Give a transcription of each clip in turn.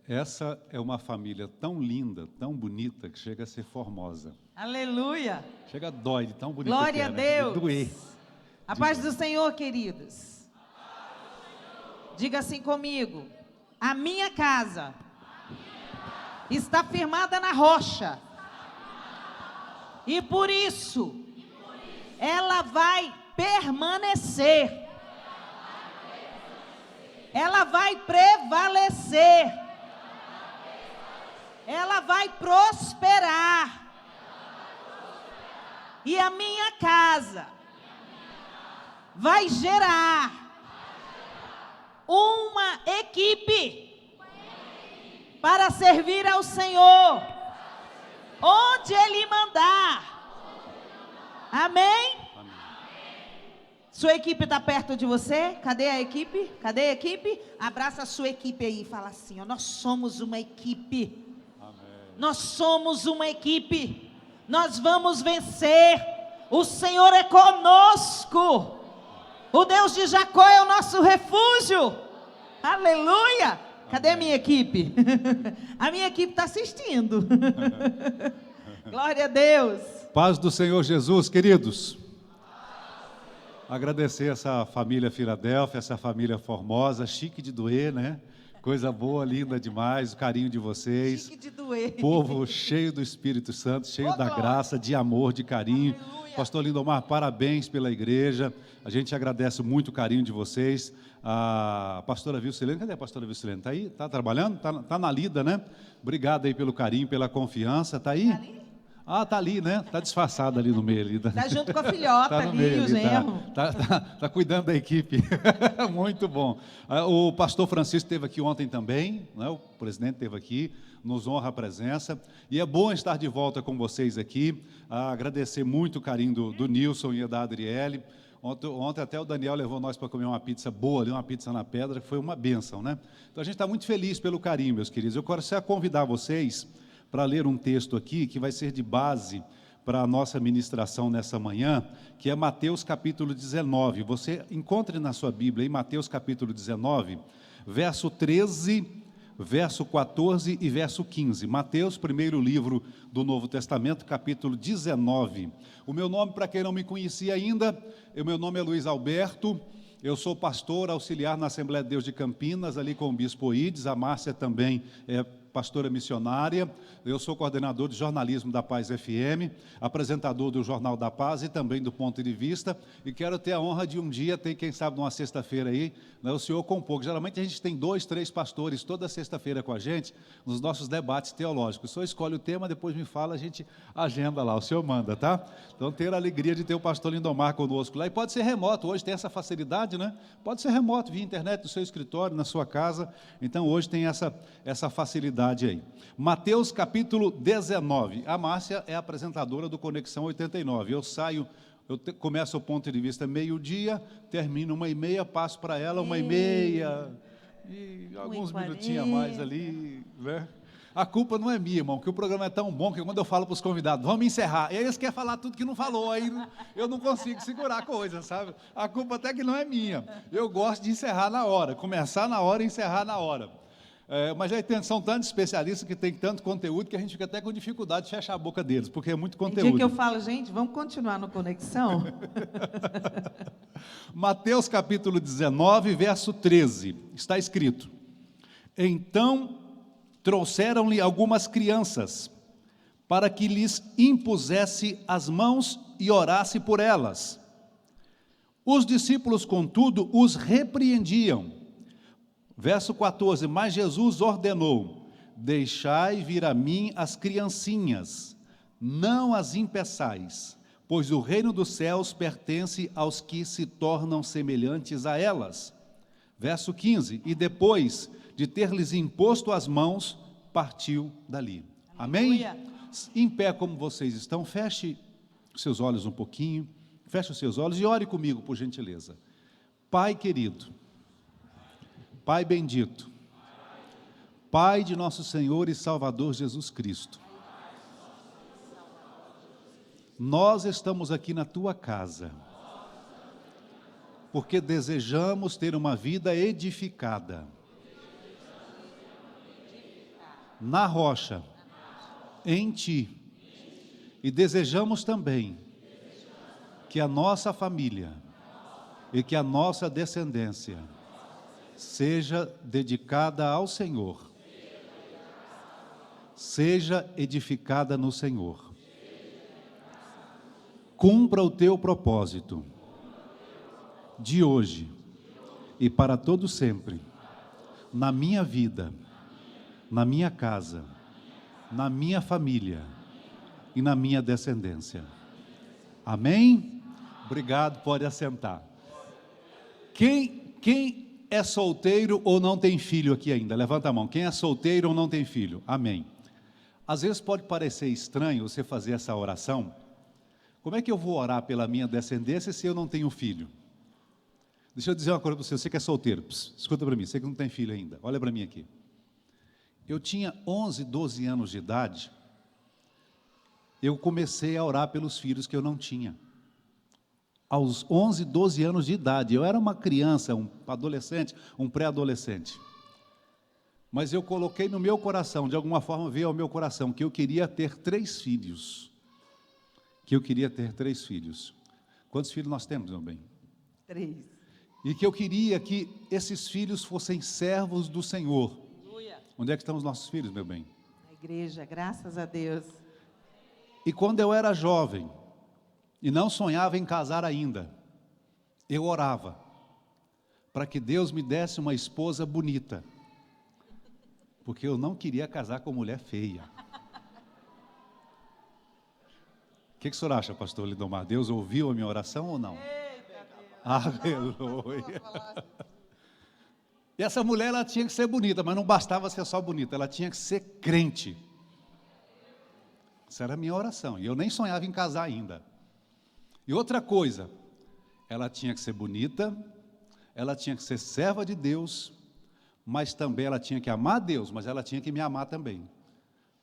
Essa é uma família tão linda, tão bonita, que chega a ser formosa. Aleluia. Chega a dói de tão bonita Glória que é, a né? Deus. De doer. A paz do Senhor, queridos. Diga assim comigo. A minha casa está firmada na rocha. E por isso, ela vai permanecer. Ela vai prevalecer. Ela vai prosperar. E a minha casa vai gerar uma equipe para servir ao Senhor, onde Ele mandar. Amém? Sua equipe está perto de você? Cadê a equipe? Cadê a equipe? Abraça a sua equipe aí e fala assim, ó, nós somos uma equipe. Amém. Nós somos uma equipe. Nós vamos vencer. O Senhor é conosco. O Deus de Jacó é o nosso refúgio. Aleluia. Cadê a minha equipe? A minha equipe está assistindo. Glória a Deus. Paz do Senhor Jesus, queridos. Agradecer essa família Filadélfia, essa família formosa, chique de doer, né? Coisa boa, linda demais, o carinho de vocês. Chique de doer. Povo cheio do Espírito Santo, cheio da glória. graça, de amor, de carinho. Aleluia. Pastor Lindomar, parabéns pela igreja. A gente agradece muito o carinho de vocês. A pastora Vilcelene, cadê a pastora Vilcelene? Está aí? Está trabalhando? Tá na lida, né? Obrigado aí pelo carinho, pela confiança. Está aí? Tá ali? Ah, tá ali, né? Tá disfarçado ali no meio. Tá junto com a filhota Tá no ali, meio o genro. tá cuidando da equipe. Muito bom. O pastor Francisco esteve aqui ontem também, né? O presidente esteve aqui, nos honra a presença. E é bom estar de volta com vocês aqui. Agradecer muito o carinho do Nilson e da Adriele. Ontem até o Daniel levou nós para comer uma pizza boa ali, uma pizza na pedra, que foi uma bênção, né? Então a gente está muito feliz pelo carinho, meus queridos. Eu quero só convidar vocês para ler um texto aqui que vai ser de base para a nossa ministração nessa manhã, que é Mateus capítulo 19. Você encontre na sua Bíblia, em Mateus capítulo 19, verso 13, verso 14 e verso 15. Mateus, primeiro livro do Novo Testamento, capítulo 19. O meu nome, para quem não me conhecia ainda, o meu nome é Luiz Alberto. Eu sou pastor auxiliar na Assembleia de Deus de Campinas, ali com o Bispo Oídes. A Márcia também é pastora missionária. Eu sou coordenador de jornalismo da Paz FM, apresentador do Jornal da Paz e também do Ponto de Vista, e quero ter a honra de um dia ter, quem sabe, numa sexta-feira aí, né, o senhor compor. Geralmente a gente tem 2, 3 pastores toda sexta-feira com a gente, nos nossos debates teológicos. O senhor escolhe o tema, depois me fala, a gente agenda lá, o senhor manda, tá? Então, ter a alegria de ter o pastor Lindomar conosco lá, e pode ser remoto, hoje tem essa facilidade, né? Pode ser remoto, via internet, no seu escritório, na sua casa. Então, hoje tem essa facilidade aí. Mateus capítulo 19. A Márcia é apresentadora do Conexão 89. Começo o Ponto de Vista meio-dia, termino 1h30, passo para ela 1h30 e alguns minutinhos a mais ali, né? A culpa não é minha, irmão, que o programa é tão bom que quando eu falo para os convidados, vamos encerrar, e aí eles querem falar tudo que não falou, aí eu não consigo segurar a coisa, sabe? A culpa até que não é minha. Eu gosto de encerrar na hora, começar na hora e encerrar na hora. Mas aí são tantos especialistas que tem tanto conteúdo que a gente fica até com dificuldade de fechar a boca deles, porque é muito conteúdo. Tem dia que eu falo, gente, vamos continuar no Conexão? Mateus capítulo 19, verso 13, está escrito: Então trouxeram-lhe algumas crianças, para que lhes impusesse as mãos e orasse por elas. Os discípulos, contudo, os repreendiam. Verso 14, mas Jesus ordenou: deixai vir a mim as criancinhas, não as impeçais, pois o reino dos céus pertence aos que se tornam semelhantes a elas. Verso 15, e depois de ter-lhes imposto as mãos, partiu dali. Amém? Aleluia. Em pé como vocês estão, feche os seus olhos um pouquinho, feche os seus olhos e ore comigo, por gentileza. Pai querido, Pai bendito, Pai de nosso Senhor e Salvador Jesus Cristo, nós estamos aqui na Tua casa, porque desejamos ter uma vida edificada. na rocha, em ti. E desejamos também que a nossa família e que a nossa descendência seja dedicada ao Senhor, seja edificada no Senhor. Cumpra o teu propósito de hoje e para todo sempre, na minha vida, na minha casa, na minha família e na minha descendência. Amém? Obrigado, pode assentar. Quem é solteiro ou não tem filho aqui ainda? Levanta a mão. Quem é solteiro ou não tem filho? Amém. Às vezes pode parecer estranho você fazer essa oração. Como é que eu vou orar pela minha descendência se eu não tenho filho? Deixa eu dizer uma coisa para você, você que é solteiro, escuta para mim, você que não tem filho ainda, olha para mim aqui. Eu tinha 11, 12 anos de idade, eu comecei a orar pelos filhos que eu não tinha. Aos 11, 12 anos de idade, eu era uma criança, um adolescente, um pré-adolescente. Mas eu coloquei no meu coração, de alguma forma veio ao meu coração, que eu queria ter 3 filhos. Quantos filhos nós temos, meu bem? 3. E que eu queria que esses filhos fossem servos do Senhor. Aleluia. Onde é que estão os nossos filhos, meu bem? Na igreja, graças a Deus. E quando eu era jovem, e não sonhava em casar ainda, eu orava para que Deus me desse uma esposa bonita, porque eu não queria casar com mulher feia. O que o senhor acha, pastor Lindomar? Deus ouviu a minha oração ou não? Aleluia. E essa mulher, ela tinha que ser bonita, mas não bastava ser só bonita, ela tinha que ser crente. Essa era a minha oração, e eu nem sonhava em casar ainda. E outra coisa, ela tinha que ser bonita, ela tinha que ser serva de Deus, mas também ela tinha que amar a Deus, mas ela tinha que me amar também.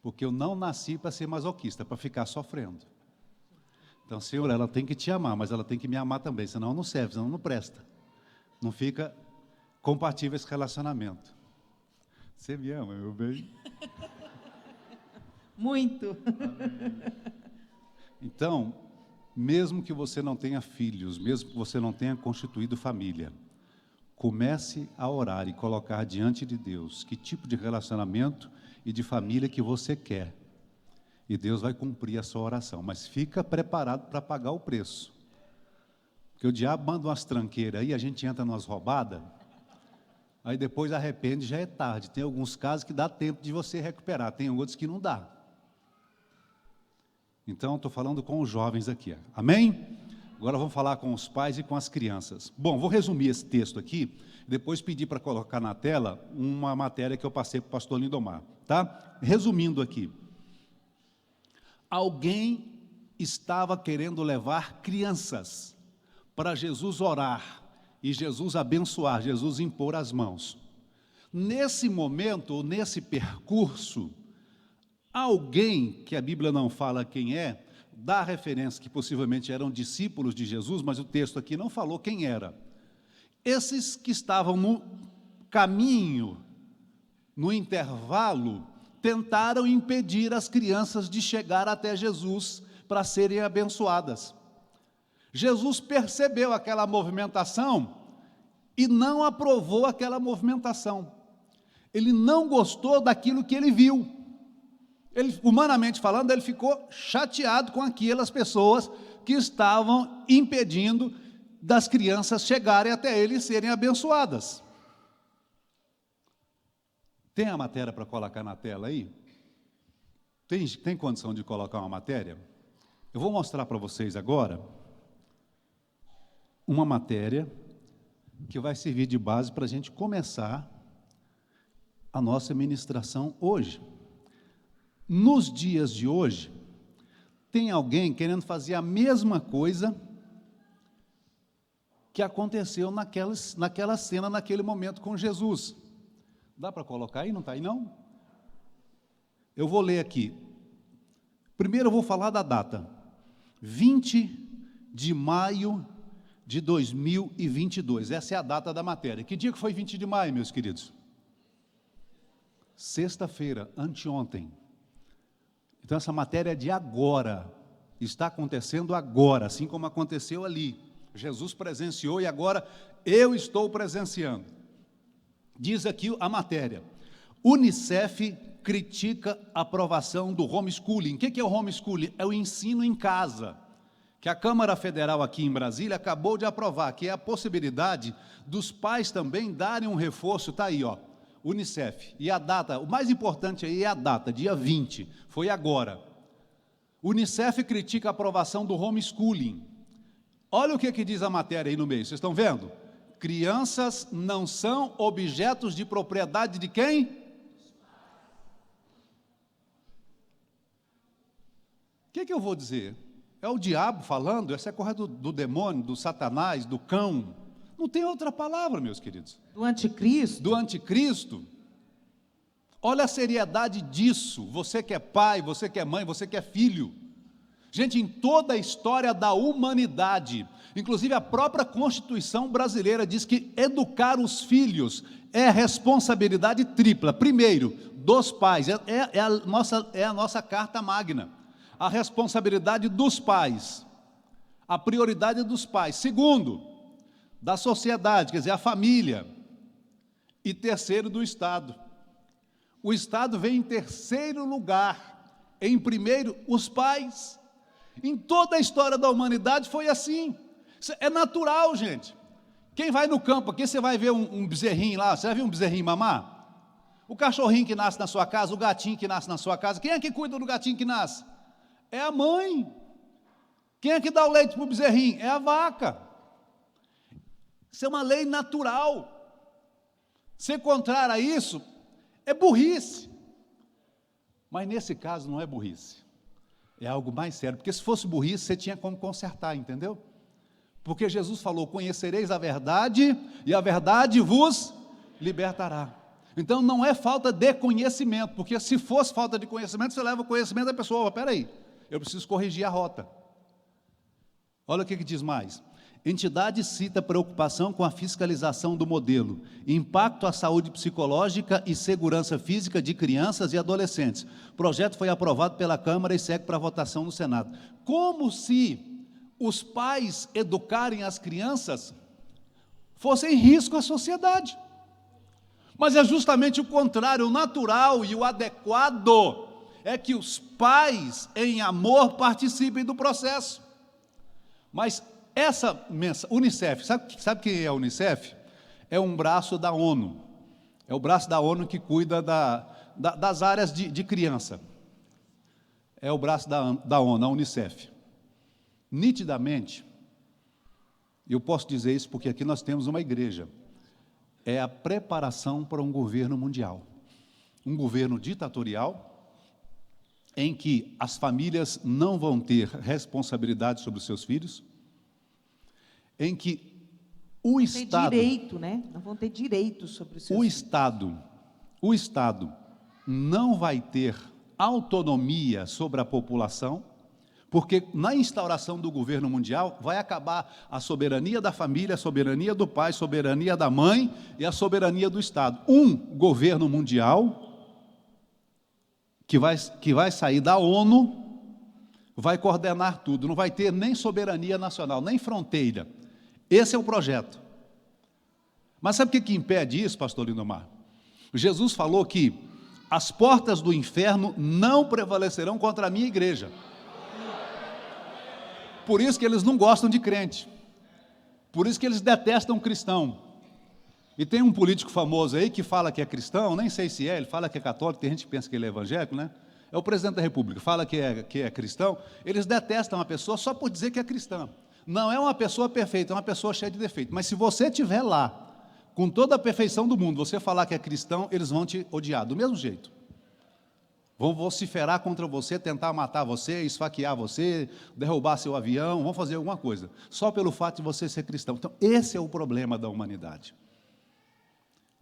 Porque eu não nasci para ser masoquista, para ficar sofrendo. Então, Senhor, ela tem que te amar, mas ela tem que me amar também, senão não serve, senão não presta. Não fica compatível esse relacionamento. Você me ama, meu bem? Muito. Então, mesmo que você não tenha filhos, mesmo que você não tenha constituído família, comece a orar e colocar diante de Deus que tipo de relacionamento e de família que você quer. E Deus vai cumprir a sua oração, mas fica preparado para pagar o preço. Porque o diabo manda umas tranqueiras aí, a gente entra numas roubadas, aí depois arrepende, já é tarde. Tem alguns casos que dá tempo de você recuperar, tem outros que não dá. Então, estou falando com os jovens aqui, amém? Agora vamos falar com os pais e com as crianças. Bom, vou resumir esse texto aqui, depois pedir para colocar na tela uma matéria que eu passei para o pastor Lindomar, tá? Resumindo aqui. Alguém estava querendo levar crianças para Jesus orar e Jesus abençoar, Jesus impor as mãos. Nesse momento, ou nesse percurso, alguém, que a Bíblia não fala quem é, dá referência que possivelmente eram discípulos de Jesus, mas o texto aqui não falou quem era. Esses que estavam no caminho, no intervalo, tentaram impedir as crianças de chegar até Jesus para serem abençoadas. Jesus percebeu aquela movimentação e não aprovou aquela movimentação. Ele não gostou daquilo que ele viu. Ele, humanamente falando, ele ficou chateado com aquelas pessoas que estavam impedindo das crianças chegarem até ele e serem abençoadas. Tem a matéria para colocar na tela aí? Tem condição de colocar uma matéria? Eu vou mostrar para vocês agora uma matéria que vai servir de base para a gente começar a nossa ministração hoje. Nos dias de hoje, tem alguém querendo fazer a mesma coisa que aconteceu naquela cena, naquele momento com Jesus. Dá para colocar aí? Não está aí, não? Eu vou ler aqui. Primeiro eu vou falar da data. 20 de maio de 2022. Essa é a data da matéria. Que dia que foi 20 de maio, meus queridos? sexta-feira, anteontem. Então essa matéria é de agora, está acontecendo agora, assim como aconteceu ali. Jesus presenciou e agora eu estou presenciando. Diz aqui a matéria: Unicef critica a aprovação do homeschooling. O que é o homeschooling? É o ensino em casa, que a Câmara Federal aqui em Brasília acabou de aprovar, que é a possibilidade dos pais também darem um reforço. Está aí, ó, Unicef. E a data, o mais importante aí é a data, dia 20, foi agora. Unicef critica a aprovação do homeschooling. Olha o que diz a matéria aí no meio, vocês estão vendo? Crianças não são objetos de propriedade de quem? O que eu vou dizer? É o diabo falando? Essa é a coisa do demônio, do Satanás, do cão. Não tem outra palavra, meus queridos. Do anticristo. Do anticristo. Olha a seriedade disso. Você que é pai, você que é mãe, você que é filho. Gente, em toda a história da humanidade, inclusive a própria Constituição brasileira diz que educar os filhos é responsabilidade tripla. Primeiro, dos pais, é a nossa carta magna. A responsabilidade dos pais, a prioridade dos pais. Segundo, da sociedade, quer dizer, a família. E terceiro, do Estado. O Estado vem em terceiro lugar. Em primeiro, os pais. Em toda a história da humanidade foi assim. É natural, gente. Quem vai no campo aqui, você vai ver um bezerrinho lá, você já viu um bezerrinho mamar? O cachorrinho que nasce na sua casa, o gatinho que nasce na sua casa, quem é que cuida do gatinho que nasce? É a mãe. Quem é que dá o leite para o bezerrinho? É a vaca. Isso é uma lei natural. Ser contrário a isso é burrice. Mas nesse caso não é burrice. É algo mais sério, porque se fosse burrice, você tinha como consertar, entendeu? Porque Jesus falou: conhecereis a verdade, e a verdade vos libertará. Então não é falta de conhecimento, porque se fosse falta de conhecimento, você leva o conhecimento da pessoa: espera aí, eu preciso corrigir a rota. Olha o que diz mais. Entidade cita preocupação com a fiscalização do modelo, impacto à saúde psicológica e segurança física de crianças e adolescentes. O projeto foi aprovado pela Câmara e segue para votação no Senado. Como se os pais educarem as crianças fossem risco à sociedade. Mas é justamente o contrário, o natural e o adequado é que os pais, em amor, participem do processo. Mas essa Unicef, sabe quem é a Unicef? É um braço da ONU. É o braço da ONU que cuida das áreas de criança. É o braço da ONU, a Unicef. Nitidamente, eu posso dizer isso porque aqui nós temos uma igreja. É a preparação para um governo mundial. Um governo ditatorial, em que as famílias não vão ter responsabilidade sobre os seus filhos, em que o Estado... direito, né? Não vão ter direito sobre os seus filhos. O Estado não vai ter autonomia sobre a população, porque na instauração do governo mundial vai acabar a soberania da família, a soberania do pai, a soberania da mãe e a soberania do Estado. Um governo mundial que vai sair da ONU, vai coordenar tudo, não vai ter nem soberania nacional, nem fronteira. Esse é o projeto. Mas sabe o que impede isso, pastor Lindomar? Jesus falou que as portas do inferno não prevalecerão contra a minha igreja. Por isso que eles não gostam de crente. Por isso que eles detestam cristão. E tem um político famoso aí que fala que é cristão, nem sei se é, ele fala que é católico, tem gente que pensa que ele é evangélico, né? É o presidente da República, fala que é cristão. Eles detestam a pessoa só por dizer que é cristã. Não é uma pessoa perfeita, é uma pessoa cheia de defeito. Mas se você estiver lá, com toda a perfeição do mundo, você falar que é cristão, eles vão te odiar, do mesmo jeito. Vão vociferar contra você, tentar matar você, esfaquear você, derrubar seu avião, vão fazer alguma coisa, só pelo fato de você ser cristão. Então, esse é o problema da humanidade.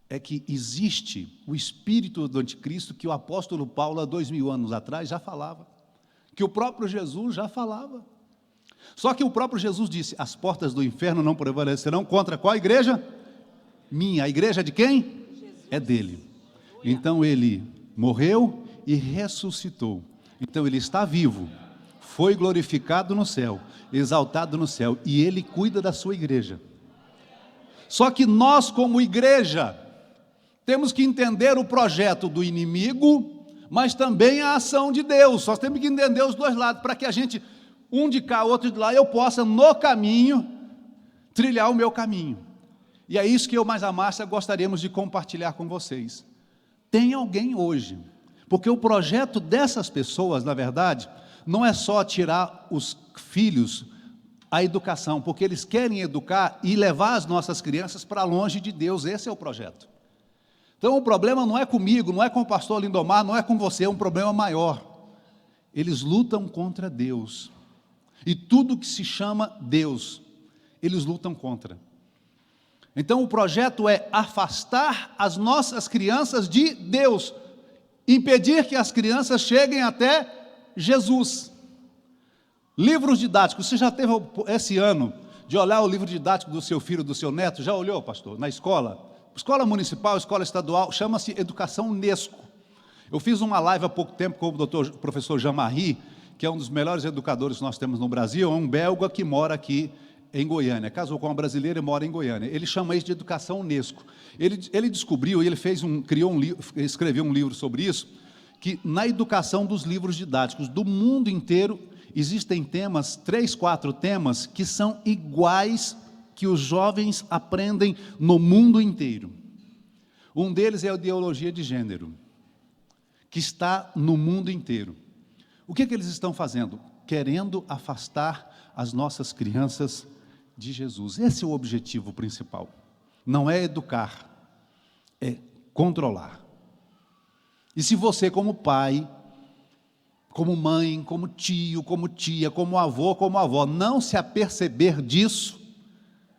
É que existe o espírito do anticristo que o apóstolo Paulo, há 2000 anos atrás, já falava, que o próprio Jesus já falava. Só que o próprio Jesus disse: as portas do inferno não prevalecerão contra qual igreja? Minha. A igreja de quem? Jesus. É dele. Então ele morreu e ressuscitou. Então ele está vivo, foi glorificado no céu, exaltado no céu, e ele cuida da sua igreja. Só que nós, como igreja, temos que entender o projeto do inimigo, mas também a ação de Deus. Nós temos que entender os dois lados, para que a gente, um de cá, outro de lá, eu possa, no caminho, trilhar o meu caminho. E é isso que eu mais a Márcia gostaríamos de compartilhar com vocês. Tem alguém hoje, porque o projeto dessas pessoas, na verdade, não é só tirar os filhos à educação, porque eles querem educar e levar as nossas crianças para longe de Deus. Esse é o projeto. Então o problema não é comigo, não é com o pastor Lindomar, não é com você, é um problema maior. Eles lutam contra Deus, e tudo que se chama Deus, eles lutam contra. Então o projeto é afastar as nossas crianças de Deus, impedir que as crianças cheguem até Jesus. Livros didáticos, você já teve esse ano de olhar o livro didático do seu filho, do seu neto? Já olhou, pastor, na escola? Escola municipal, escola estadual, chama-se Educação Unesco. Eu fiz uma live há pouco tempo com o professor Jean-Marie, que é um dos melhores educadores que nós temos no Brasil, é um belga que mora aqui em Goiânia, casou com uma brasileira e mora em Goiânia. Ele chama isso de Educação Unesco. Ele descobriu, ele escreveu um livro sobre isso, que na educação dos livros didáticos do mundo inteiro, existem temas, 3, 4 temas, que são iguais que os jovens aprendem no mundo inteiro. Um deles é a ideologia de gênero, que está no mundo inteiro. O que eles estão fazendo? Querendo afastar as nossas crianças de Jesus. Esse é o objetivo principal. Não é educar, é controlar. E se você, como pai, como mãe, como tio, como tia, como avô, como avó, não se aperceber disso,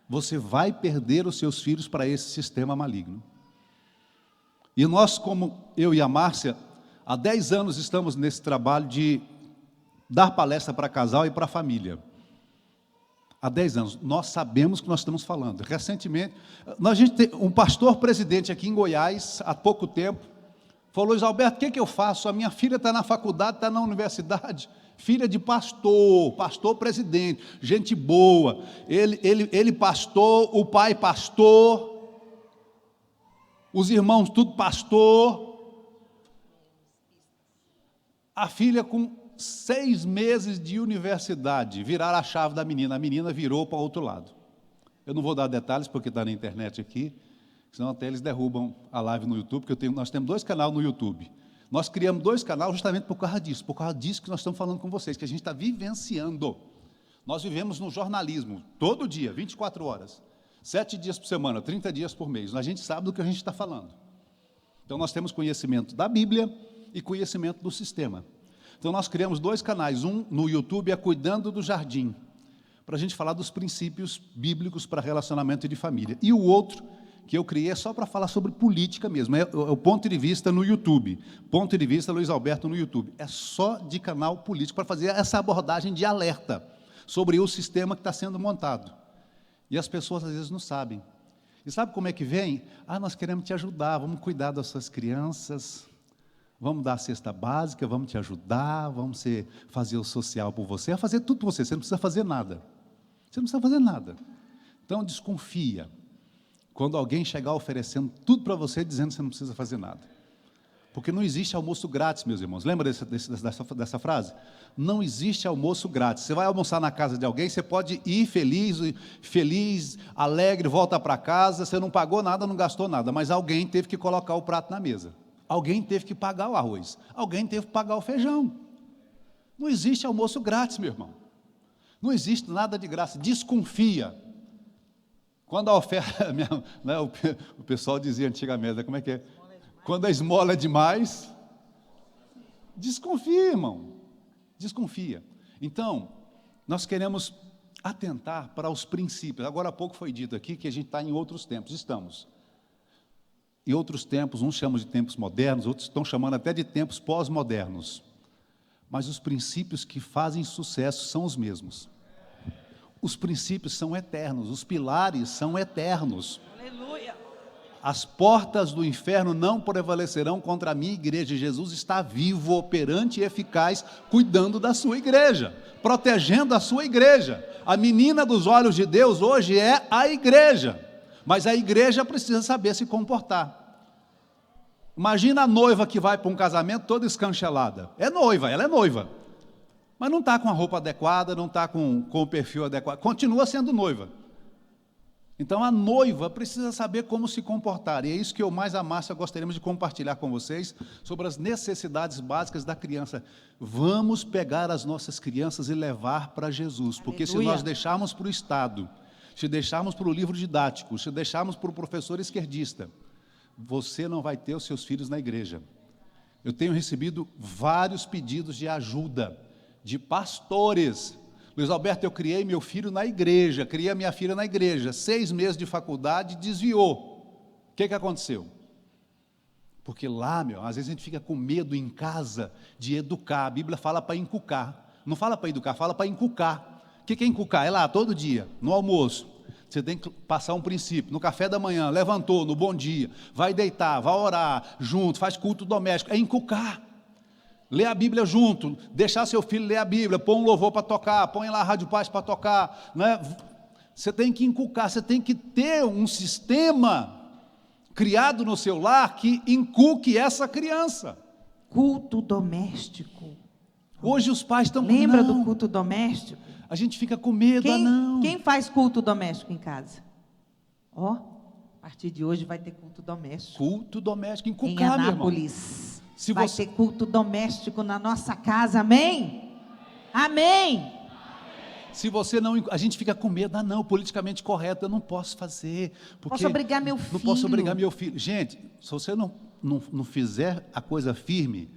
você vai perder os seus filhos para esse sistema maligno. E nós, como eu e a Márcia, há 10 anos estamos nesse trabalho de dar palestra para casal e para família. Há 10 anos, nós sabemos o que nós estamos falando. Recentemente, a gente tem um pastor presidente aqui em Goiás, há pouco tempo, falou: Luiz Alberto, o que eu faço? A minha filha está na faculdade, está na universidade, filha de pastor presidente, gente boa, ele pastor, o pai pastor, os irmãos tudo pastor, a filha com 6 meses de universidade, viraram a chave da menina, a menina virou para o outro lado. Eu não vou dar detalhes porque está na internet aqui, senão até eles derrubam a live no YouTube, porque nós temos 2 canais no YouTube. Nós criamos 2 canais justamente por causa disso que nós estamos falando com vocês, que a gente está vivenciando. Nós vivemos no jornalismo, todo dia, 24 horas, 7 dias por semana, 30 dias por mês. A gente sabe do que a gente está falando. Então nós temos conhecimento da Bíblia e conhecimento do sistema. Então nós criamos 2 canais, um no YouTube é Cuidando do Jardim, para a gente falar dos princípios bíblicos para relacionamento de família. E o outro que eu criei é só para falar sobre política mesmo, é o Ponto de Vista no YouTube, Ponto de Vista Luiz Alberto no YouTube, é só de canal político, para fazer essa abordagem de alerta sobre o sistema que está sendo montado. E as pessoas às vezes não sabem. E sabe como é que vem? Nós queremos te ajudar, vamos cuidar das suas crianças, vamos dar a cesta básica, vamos te ajudar, vamos fazer o social por você, fazer tudo por você, você não precisa fazer nada. Você não precisa fazer nada. Então desconfia quando alguém chegar oferecendo tudo para você, dizendo que você não precisa fazer nada. Porque não existe almoço grátis, meus irmãos. Lembra dessa frase? Não existe almoço grátis. Você vai almoçar na casa de alguém, você pode ir feliz, alegre, volta para casa, você não pagou nada, não gastou nada, mas alguém teve que colocar o prato na mesa. Alguém teve que pagar o arroz. Alguém teve que pagar o feijão. Não existe almoço grátis, meu irmão. Não existe nada de graça. Desconfia. Quando a oferta, o pessoal dizia antigamente, como é que é? Quando a esmola é demais, desconfia, irmão, desconfia. Então, nós queremos atentar para os princípios. Agora há pouco foi dito aqui que a gente está em outros tempos, estamos. Em outros tempos, uns chamam de tempos modernos, outros estão chamando até de tempos pós-modernos. Mas os princípios que fazem sucesso são os mesmos. Os princípios são eternos, os pilares são eternos. Aleluia. as portas do inferno não prevalecerão contra a minha igreja. Jesus está vivo, operante e eficaz, cuidando da sua igreja, protegendo a sua igreja. A menina dos olhos de Deus hoje é a igreja, mas a igreja precisa saber se comportar. Imagina a noiva que vai para um casamento toda escanchelada. É noiva, ela é noiva, mas não está com a roupa adequada, não está com o perfil adequado, continua sendo noiva. Então a noiva precisa saber como se comportar, e é isso que eu mais, a Márcia, gostaríamos de compartilhar com vocês, sobre as necessidades básicas da criança. Vamos pegar as nossas crianças e levar para Jesus, porque se nós deixarmos para o Estado, se deixarmos para o livro didático, se deixarmos para o professor esquerdista, você não vai ter os seus filhos na igreja. Eu tenho recebido vários pedidos de ajuda, de pastores. Luiz Alberto, eu criei meu filho na igreja, criei a minha filha na igreja, 6 meses de faculdade, desviou. O que aconteceu? Porque lá, às vezes a gente fica com medo em casa de educar. A Bíblia fala para inculcar, não fala para educar, fala para inculcar. O que é inculcar? É lá, todo dia, no almoço. Você tem que passar um princípio, no café da manhã, levantou, no bom dia, vai deitar, vai orar, junto, faz culto doméstico, é inculcar. Lê a Bíblia junto, deixar seu filho ler a Bíblia, põe um louvor para tocar, põe lá a Rádio Paz para tocar, né? Você tem que inculcar, você tem que ter um sistema criado no seu lar que inculque essa criança. Culto doméstico. Hoje os pais estão... Lembra do culto doméstico? A gente fica com medo, Quem faz culto doméstico em casa? Ó, a partir de hoje vai ter culto doméstico. Culto doméstico, inculcar, meu irmão. Vai ter culto doméstico na nossa casa, amém? Amém. Se você não... A gente fica com medo, politicamente correto, eu não posso fazer. Porque posso obrigar meu filho. Não posso obrigar meu filho. Gente, se você não fizer a coisa firme,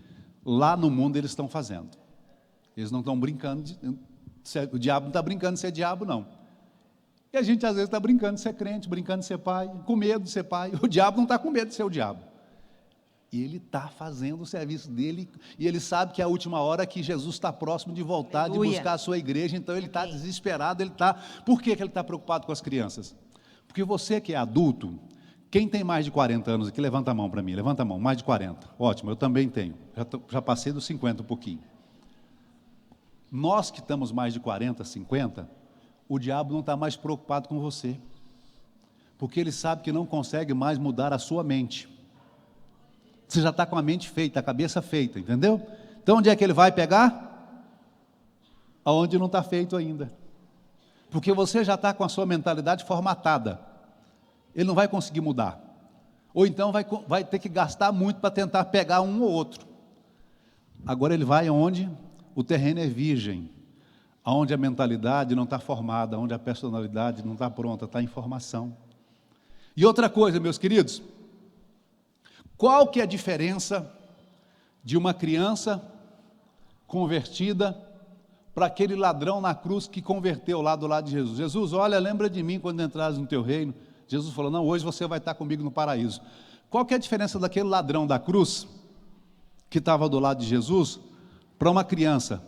lá no mundo eles estão fazendo. Eles não estão brincando, o diabo não está brincando de ser diabo, não. E a gente às vezes está brincando de ser crente, brincando de ser pai, com medo de ser pai. O diabo não está com medo de ser o diabo. E ele está fazendo o serviço dele, e ele sabe que é a última hora que Jesus está próximo de voltar, de buscar a sua igreja, então ele está desesperado, Por que ele está preocupado com as crianças? Porque você que é adulto, quem tem mais de 40 anos aqui, levanta a mão para mim, levanta a mão, mais de 40, ótimo, eu também tenho, já passei dos 50 um pouquinho. Nós que estamos mais de 40, 50, o diabo não está mais preocupado com você, porque ele sabe que não consegue mais mudar a sua mente. Você já está com a mente feita, a cabeça feita, entendeu? Então onde é que ele vai pegar? Aonde não está feito ainda. Porque você já está com a sua mentalidade formatada. Ele não vai conseguir mudar. Ou então vai ter que gastar muito para tentar pegar um ou outro. Agora ele vai aonde o terreno é virgem, aonde a mentalidade não está formada, onde a personalidade não está pronta, está em formação. E outra coisa, meus queridos, qual que é a diferença de uma criança convertida para aquele ladrão na cruz que converteu lá do lado de Jesus? Jesus, olha, lembra de mim quando entrares no teu reino. Jesus falou, não, hoje você vai estar comigo no paraíso. Qual que é a diferença daquele ladrão da cruz, que estava do lado de Jesus, para uma criança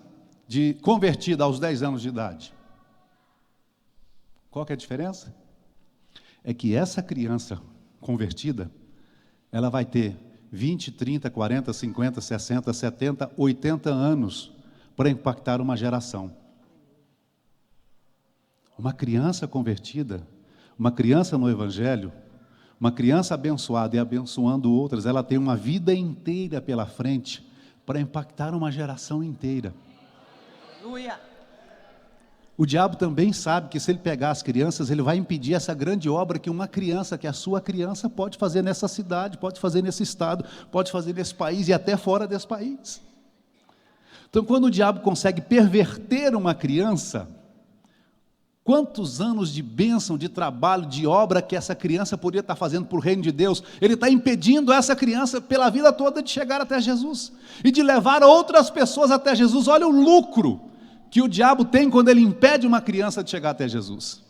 convertida aos 10 anos de idade? Qual que é a diferença? É que essa criança convertida, ela vai ter 20, 30, 40, 50, 60, 70, 80 anos para impactar uma geração. Uma criança convertida, uma criança no Evangelho, uma criança abençoada e abençoando outras, ela tem uma vida inteira pela frente para impactar uma geração inteira. Aleluia. O diabo também sabe que se ele pegar as crianças, ele vai impedir essa grande obra que uma criança, que a sua criança pode fazer nessa cidade, pode fazer nesse estado, pode fazer nesse país e até fora desse país. Então, quando o diabo consegue perverter uma criança, quantos anos de bênção, de trabalho, de obra que essa criança poderia estar fazendo para o reino de Deus, ele está impedindo essa criança pela vida toda de chegar até Jesus e de levar outras pessoas até Jesus. Olha o lucro que o diabo tem quando ele impede uma criança de chegar até Jesus.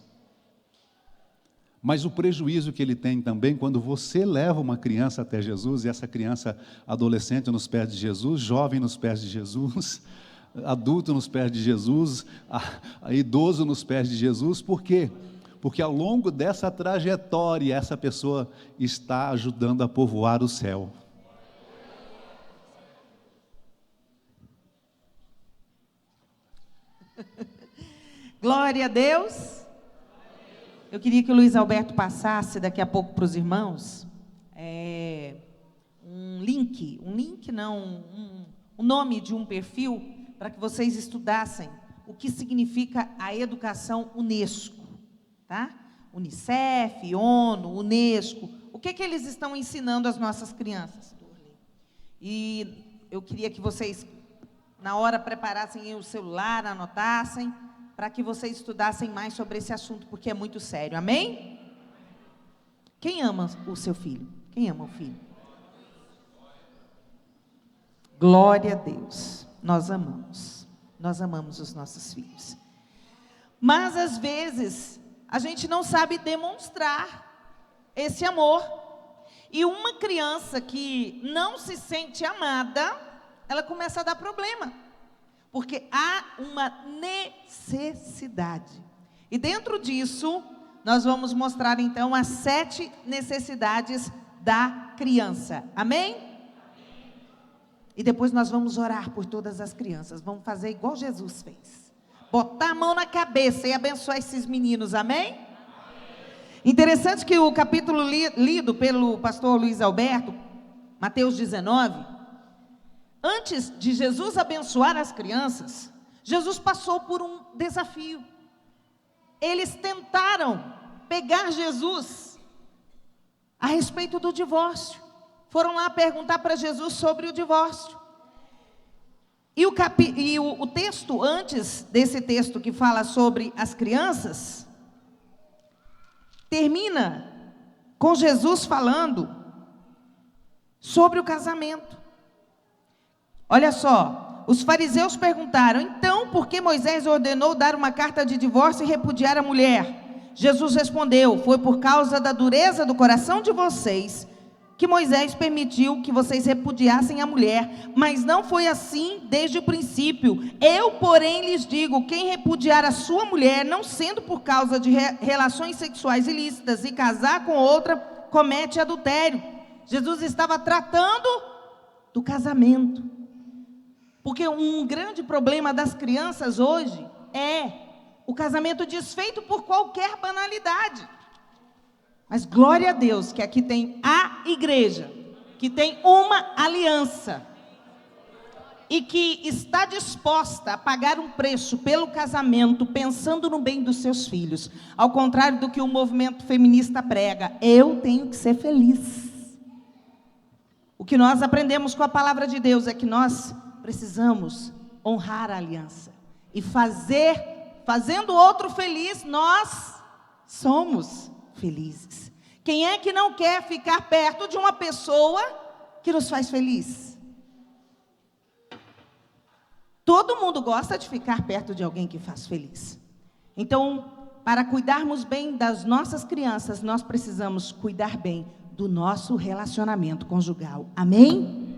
Mas o prejuízo que ele tem também quando você leva uma criança até Jesus, e essa criança adolescente nos pés de Jesus, jovem nos pés de Jesus, adulto nos pés de Jesus, idoso nos pés de Jesus. Por quê? Porque ao longo dessa trajetória, essa pessoa está ajudando a povoar o céu. Glória a Deus. Eu queria que o Luiz Alberto passasse daqui a pouco para os irmãos o nome de um perfil para que vocês estudassem o que significa a educação Unesco, tá? Unicef, ONU, Unesco, o que eles estão ensinando às nossas crianças? E eu queria que vocês, na hora, preparassem o celular, anotassem, para que vocês estudassem mais sobre esse assunto, porque é muito sério, amém? Quem ama o seu filho? Quem ama o filho? Glória a Deus, nós amamos os nossos filhos. Mas, às vezes, a gente não sabe demonstrar esse amor. E uma criança que não se sente amada, ela começa a dar problema. Porque há uma necessidade. E dentro disso, nós vamos mostrar então as 7 necessidades da criança. Amém? E depois nós vamos orar por todas as crianças. Vamos fazer igual Jesus fez. Botar a mão na cabeça e abençoar esses meninos. Amém? Interessante que o capítulo lido pelo pastor Luiz Alberto, Mateus 19, antes de Jesus abençoar as crianças, Jesus passou por um desafio. Eles tentaram pegar Jesus a respeito do divórcio. Foram lá perguntar para Jesus sobre o divórcio. E o texto, antes desse texto que fala sobre as crianças, termina com Jesus falando sobre o casamento. Olha só, os fariseus perguntaram: então, por que Moisés ordenou dar uma carta de divórcio e repudiar a mulher? Jesus respondeu: foi por causa da dureza do coração de vocês que Moisés permitiu que vocês repudiassem a mulher, mas não foi assim desde o princípio. Eu, porém, lhes digo: quem repudiar a sua mulher, não sendo por causa de relações sexuais ilícitas, e casar com outra, comete adultério. Jesus estava tratando do casamento. Porque um grande problema das crianças hoje é o casamento desfeito por qualquer banalidade. Mas glória a Deus que aqui tem a igreja, que tem uma aliança e que está disposta a pagar um preço pelo casamento, pensando no bem dos seus filhos. Ao contrário do que o movimento feminista prega, eu tenho que ser feliz. O que nós aprendemos com a palavra de Deus é que nós precisamos honrar a aliança. E fazendo o outro feliz, nós somos felizes. Quem é que não quer ficar perto de uma pessoa que nos faz feliz? Todo mundo gosta de ficar perto de alguém que faz feliz. Então, para cuidarmos bem das nossas crianças, nós precisamos cuidar bem do nosso relacionamento conjugal. Amém?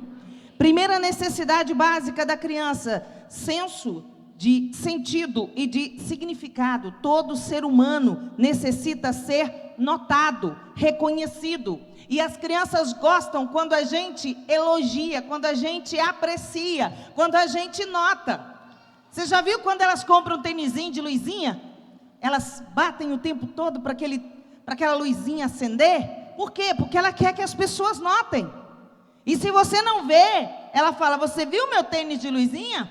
Primeira necessidade básica da criança: senso de sentido e de significado. Todo ser humano necessita ser notado, reconhecido. E as crianças gostam quando a gente elogia, quando a gente aprecia, quando a gente nota. Você já viu quando elas compram um tênisinho de luzinha? Elas batem o tempo todo para aquela luzinha acender? Por quê? Porque ela quer que as pessoas notem. E se você não vê, ela fala: você viu meu tênis de luzinha?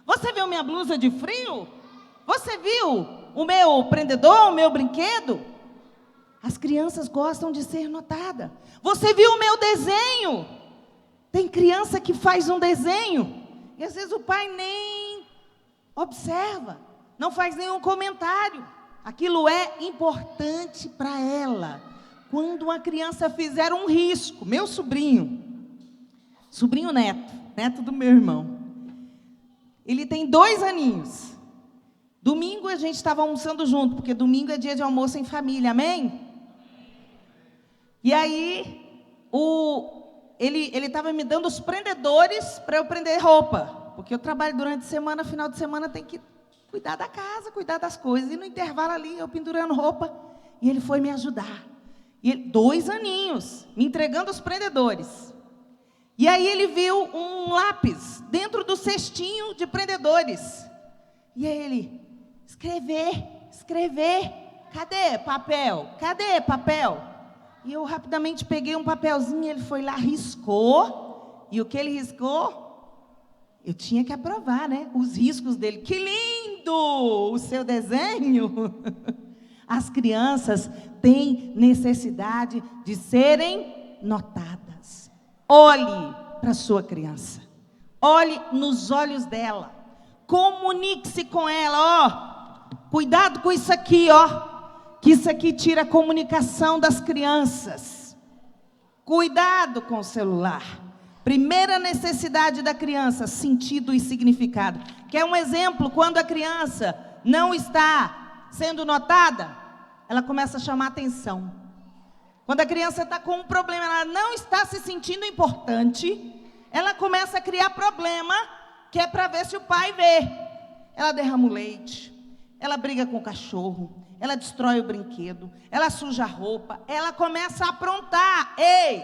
Você viu minha blusa de frio? Você viu o meu prendedor, o meu brinquedo? As crianças gostam de ser notadas. Você viu o meu desenho? Tem criança que faz um desenho e às vezes o pai nem observa, não faz nenhum comentário. Aquilo é importante para ela. Quando uma criança fizer um risco, meu sobrinho neto do meu irmão, ele tem 2 aninhos. Domingo a gente estava almoçando junto, porque domingo é dia de almoço em família, amém? E aí, ele estava me dando os prendedores para eu prender roupa, porque eu trabalho durante a semana, final de semana tem que cuidar da casa, cuidar das coisas, e no intervalo ali, eu pendurando roupa, e ele foi me ajudar. E 2 aninhos, me entregando os prendedores. E aí ele viu um lápis dentro do cestinho de prendedores. E aí ele, escrever, cadê papel? Cadê papel? E eu rapidamente peguei um papelzinho, ele foi lá, riscou. E o que ele riscou? Eu tinha que aprovar, né? Os riscos dele. Que lindo o seu desenho! As crianças têm necessidade de serem notadas. Olhe para a sua criança. Olhe nos olhos dela. Comunique-se com ela. Cuidado com isso aqui, que isso aqui tira a comunicação das crianças. Cuidado com o celular. Primeira necessidade da criança, sentido e significado. Quer um exemplo? Quando a criança não está sendo notada, ela começa a chamar atenção. Quando a criança está com um problema, ela não está se sentindo importante, ela começa a criar problema, que é para ver se o pai vê. Ela derrama o leite, ela briga com o cachorro, ela destrói o brinquedo, ela suja a roupa, ela começa a aprontar. Ei,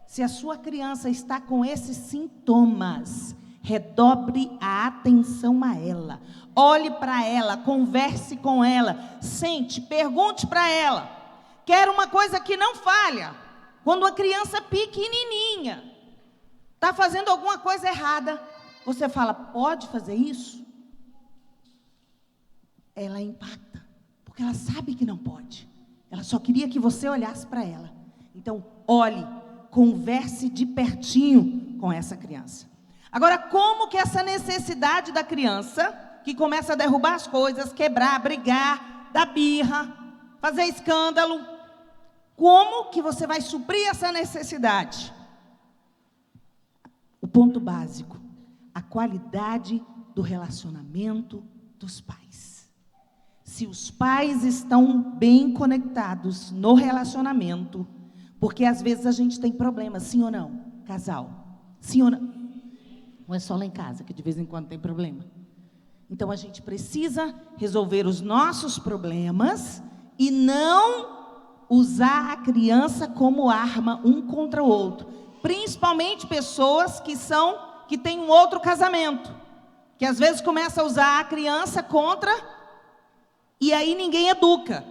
se a sua criança está com esses sintomas, redobre a atenção a ela. Olhe para ela, converse com ela, sente, pergunte para ela. Quer uma coisa que não falha. Quando uma criança pequenininha está fazendo alguma coisa errada, você fala, pode fazer isso? Ela impacta, porque ela sabe que não pode. Ela só queria que você olhasse para ela. Então, olhe, converse de pertinho com essa criança. Agora, como que essa necessidade da criança, que começa a derrubar as coisas, quebrar, brigar, dar birra, fazer escândalo, como que você vai suprir essa necessidade? O ponto básico, a qualidade do relacionamento dos pais. Se os pais estão bem conectados no relacionamento, porque às vezes a gente tem problemas, sim ou não? Casal, sim ou não? Não é só lá em casa que de vez em quando tem problema. Então a gente precisa resolver os nossos problemas e não usar a criança como arma um contra o outro. Principalmente pessoas que têm um outro casamento, que às vezes começa a usar a criança contra, e aí ninguém educa,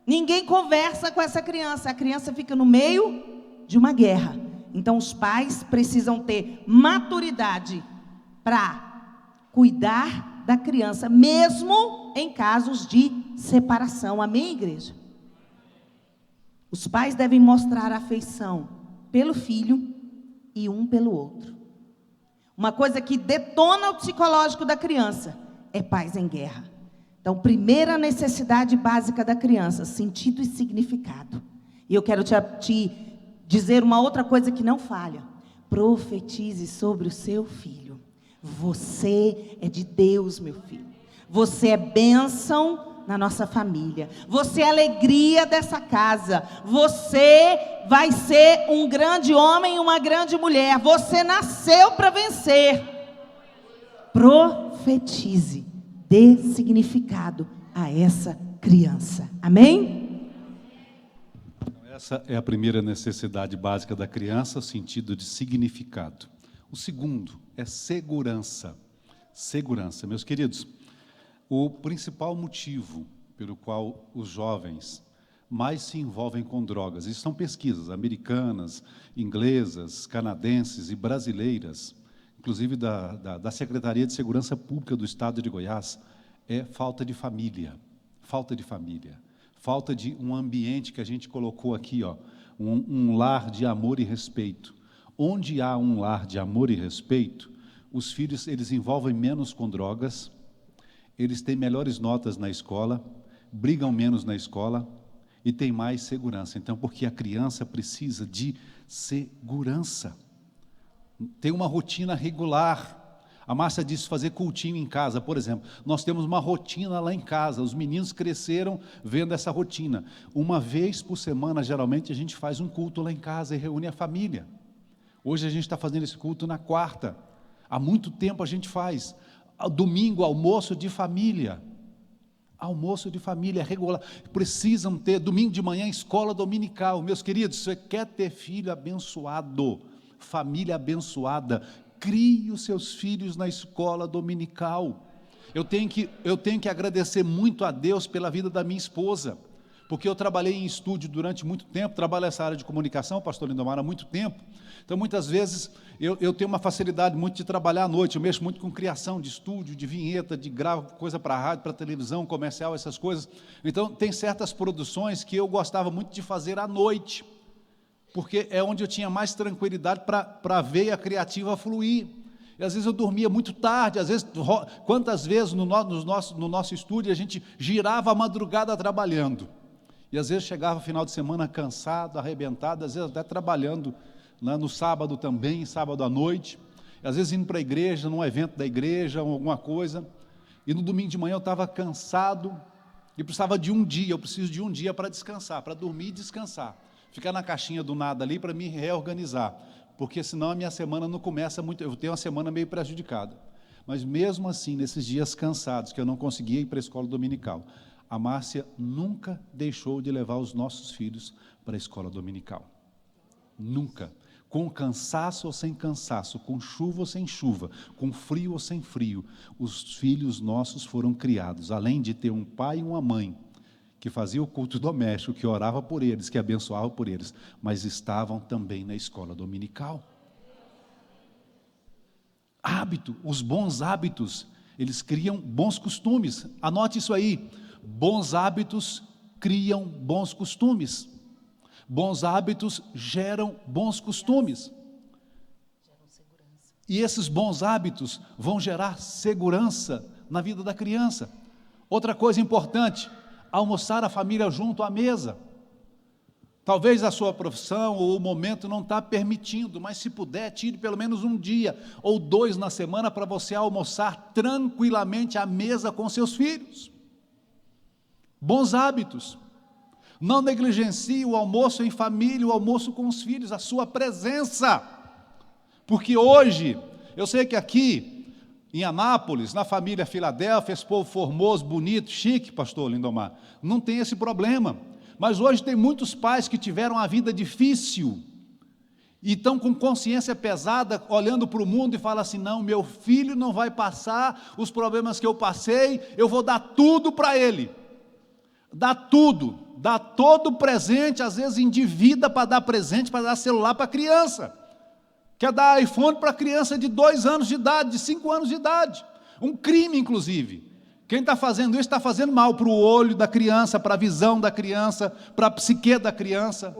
ninguém conversa com essa criança. A criança fica no meio de uma guerra. Então os pais precisam ter maturidade para cuidar da criança, mesmo em casos de separação. Amém, igreja? Os pais devem mostrar afeição pelo filho e um pelo outro. Uma coisa que detona o psicológico da criança é pais em guerra. Então, primeira necessidade básica da criança, sentido e significado. E eu quero te dizer uma outra coisa que não falha. Profetize sobre o seu filho. Você é de Deus, meu filho. Você é bênção na nossa família. Você é alegria dessa casa. Você vai ser um grande homem e uma grande mulher. Você nasceu para vencer. Profetize. Dê significado a essa criança. Amém? Essa é a primeira necessidade básica da criança, o sentido de significado. O segundo é segurança. Segurança. Meus queridos, o principal motivo pelo qual os jovens mais se envolvem com drogas, isso são pesquisas americanas, inglesas, canadenses e brasileiras, inclusive da Secretaria de Segurança Pública do Estado de Goiás, é falta de família, falta de um ambiente que a gente colocou aqui, um lar de amor e respeito. Onde há um lar de amor e respeito, os filhos eles envolvem menos com drogas, eles têm melhores notas na escola, brigam menos na escola e têm mais segurança. Então, porque a criança precisa de segurança. Tem uma rotina regular. A Márcia disse fazer cultinho em casa, por exemplo. Nós temos uma rotina lá em casa. Os meninos cresceram vendo essa rotina. Uma vez por semana, geralmente, a gente faz um culto lá em casa e reúne a família. Hoje a gente está fazendo esse culto na quarta. Há muito tempo a gente faz. Domingo, almoço de família. Almoço de família regular. Precisam ter, domingo de manhã, escola dominical. Meus queridos, você quer ter filho abençoado, família abençoada, crie os seus filhos na escola dominical. Eu tenho que agradecer muito a Deus pela vida da minha esposa, porque eu trabalhei em estúdio durante muito tempo, trabalho nessa área de comunicação, pastor Lindomar, há muito tempo. Então, muitas vezes, eu tenho uma facilidade muito de trabalhar à noite, eu mexo muito com criação de estúdio, de vinheta, de gravo, coisa para rádio, para televisão, comercial, essas coisas. Então, tem certas produções que eu gostava muito de fazer à noite, porque é onde eu tinha mais tranquilidade para a veia criativa fluir. E às vezes eu dormia muito tarde, às vezes, quantas vezes no nosso estúdio a gente girava a madrugada trabalhando. E às vezes chegava final de semana cansado, arrebentado, às vezes até trabalhando, né, no sábado também, sábado à noite, às vezes indo para a igreja, num evento da igreja, ou alguma coisa, e no domingo de manhã eu estava cansado, e precisava de um dia, eu preciso de um dia para descansar, para dormir e descansar, ficar na caixinha do nada ali para me reorganizar, porque senão a minha semana não começa muito, eu tenho uma semana meio prejudicada, mas mesmo assim, nesses dias cansados, que eu não conseguia ir para a escola dominical, a Márcia nunca deixou de levar os nossos filhos para a escola dominical. Nunca. Com cansaço ou sem cansaço, com chuva ou sem chuva, com frio ou sem frio, os filhos nossos foram criados, além de ter um pai e uma mãe, que fazia o culto doméstico, que orava por eles, que abençoava por eles, mas estavam também na escola dominical. Hábito, os bons hábitos, eles criam bons costumes. Anote isso aí. Bons hábitos criam bons costumes. Bons hábitos geram bons costumes. E esses bons hábitos vão gerar segurança na vida da criança. Outra coisa importante, almoçar a família junto à mesa. Talvez a sua profissão ou o momento não está permitindo, mas se puder, tire pelo menos um dia ou 2 na semana para você almoçar tranquilamente à mesa com seus filhos. Bons hábitos. Não negligencie o almoço em família, o almoço com os filhos, a sua presença. Porque hoje, eu sei que aqui, em Anápolis, na família Filadélfia, esse povo formoso, bonito, chique, pastor Lindomar, não tem esse problema. Mas hoje tem muitos pais que tiveram a vida difícil e estão com consciência pesada, olhando para o mundo e falam assim, não, meu filho não vai passar os problemas que eu passei, eu vou dar tudo para ele. Dá tudo, dá todo presente, às vezes endivida para dar presente, para dar celular para a criança. Quer dar iPhone para a criança de 2 anos de idade, de 5 anos de idade. Um crime, inclusive. Quem está fazendo isso está fazendo mal para o olho da criança, para a visão da criança, para a psique da criança.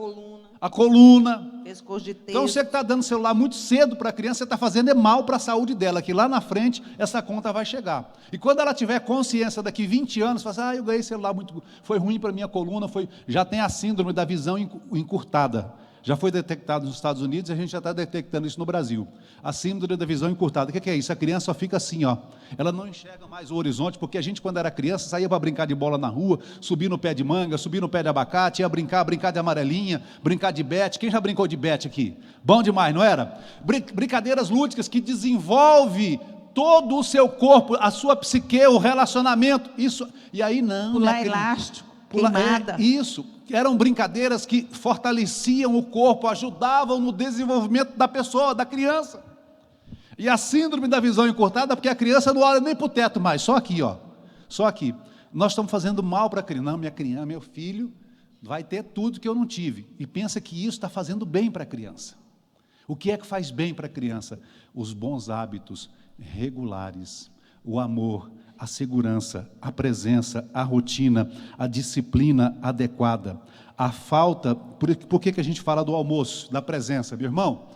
A coluna. Pescoço de texto. Então você que está dando celular muito cedo para a criança, você está fazendo mal para a saúde dela, que lá na frente essa conta vai chegar. E quando ela tiver consciência daqui 20 anos, fala assim, eu ganhei celular muito, foi ruim para a minha coluna, já tem a síndrome da visão encurtada. Já foi detectado nos Estados Unidos e a gente já está detectando isso no Brasil. A síndrome da visão encurtada. O que é isso? A criança só fica assim, ó. Ela não enxerga mais o horizonte, porque a gente, quando era criança, saía para brincar de bola na rua, subir no pé de manga, subir no pé de abacate, ia brincar de amarelinha, brincar de bete. Quem já brincou de bete aqui? Bom demais, não era? Brincadeiras lúdicas que desenvolve todo o seu corpo, a sua psique, o relacionamento. Isso. E aí não. Pular elástico, queimada. Isso. Eram brincadeiras que fortaleciam o corpo, ajudavam no desenvolvimento da pessoa, da criança. E a síndrome da visão encurtada, porque a criança não olha nem para o teto mais, só aqui, ó. Só aqui. Nós estamos fazendo mal para a criança. Não, minha criança, meu filho vai ter tudo que eu não tive. E pensa que isso está fazendo bem para a criança. O que é que faz bem para a criança? Os bons hábitos regulares, o amor, a segurança, a presença, a rotina, a disciplina adequada, a falta. Por que a gente fala do almoço, da presença, meu irmão?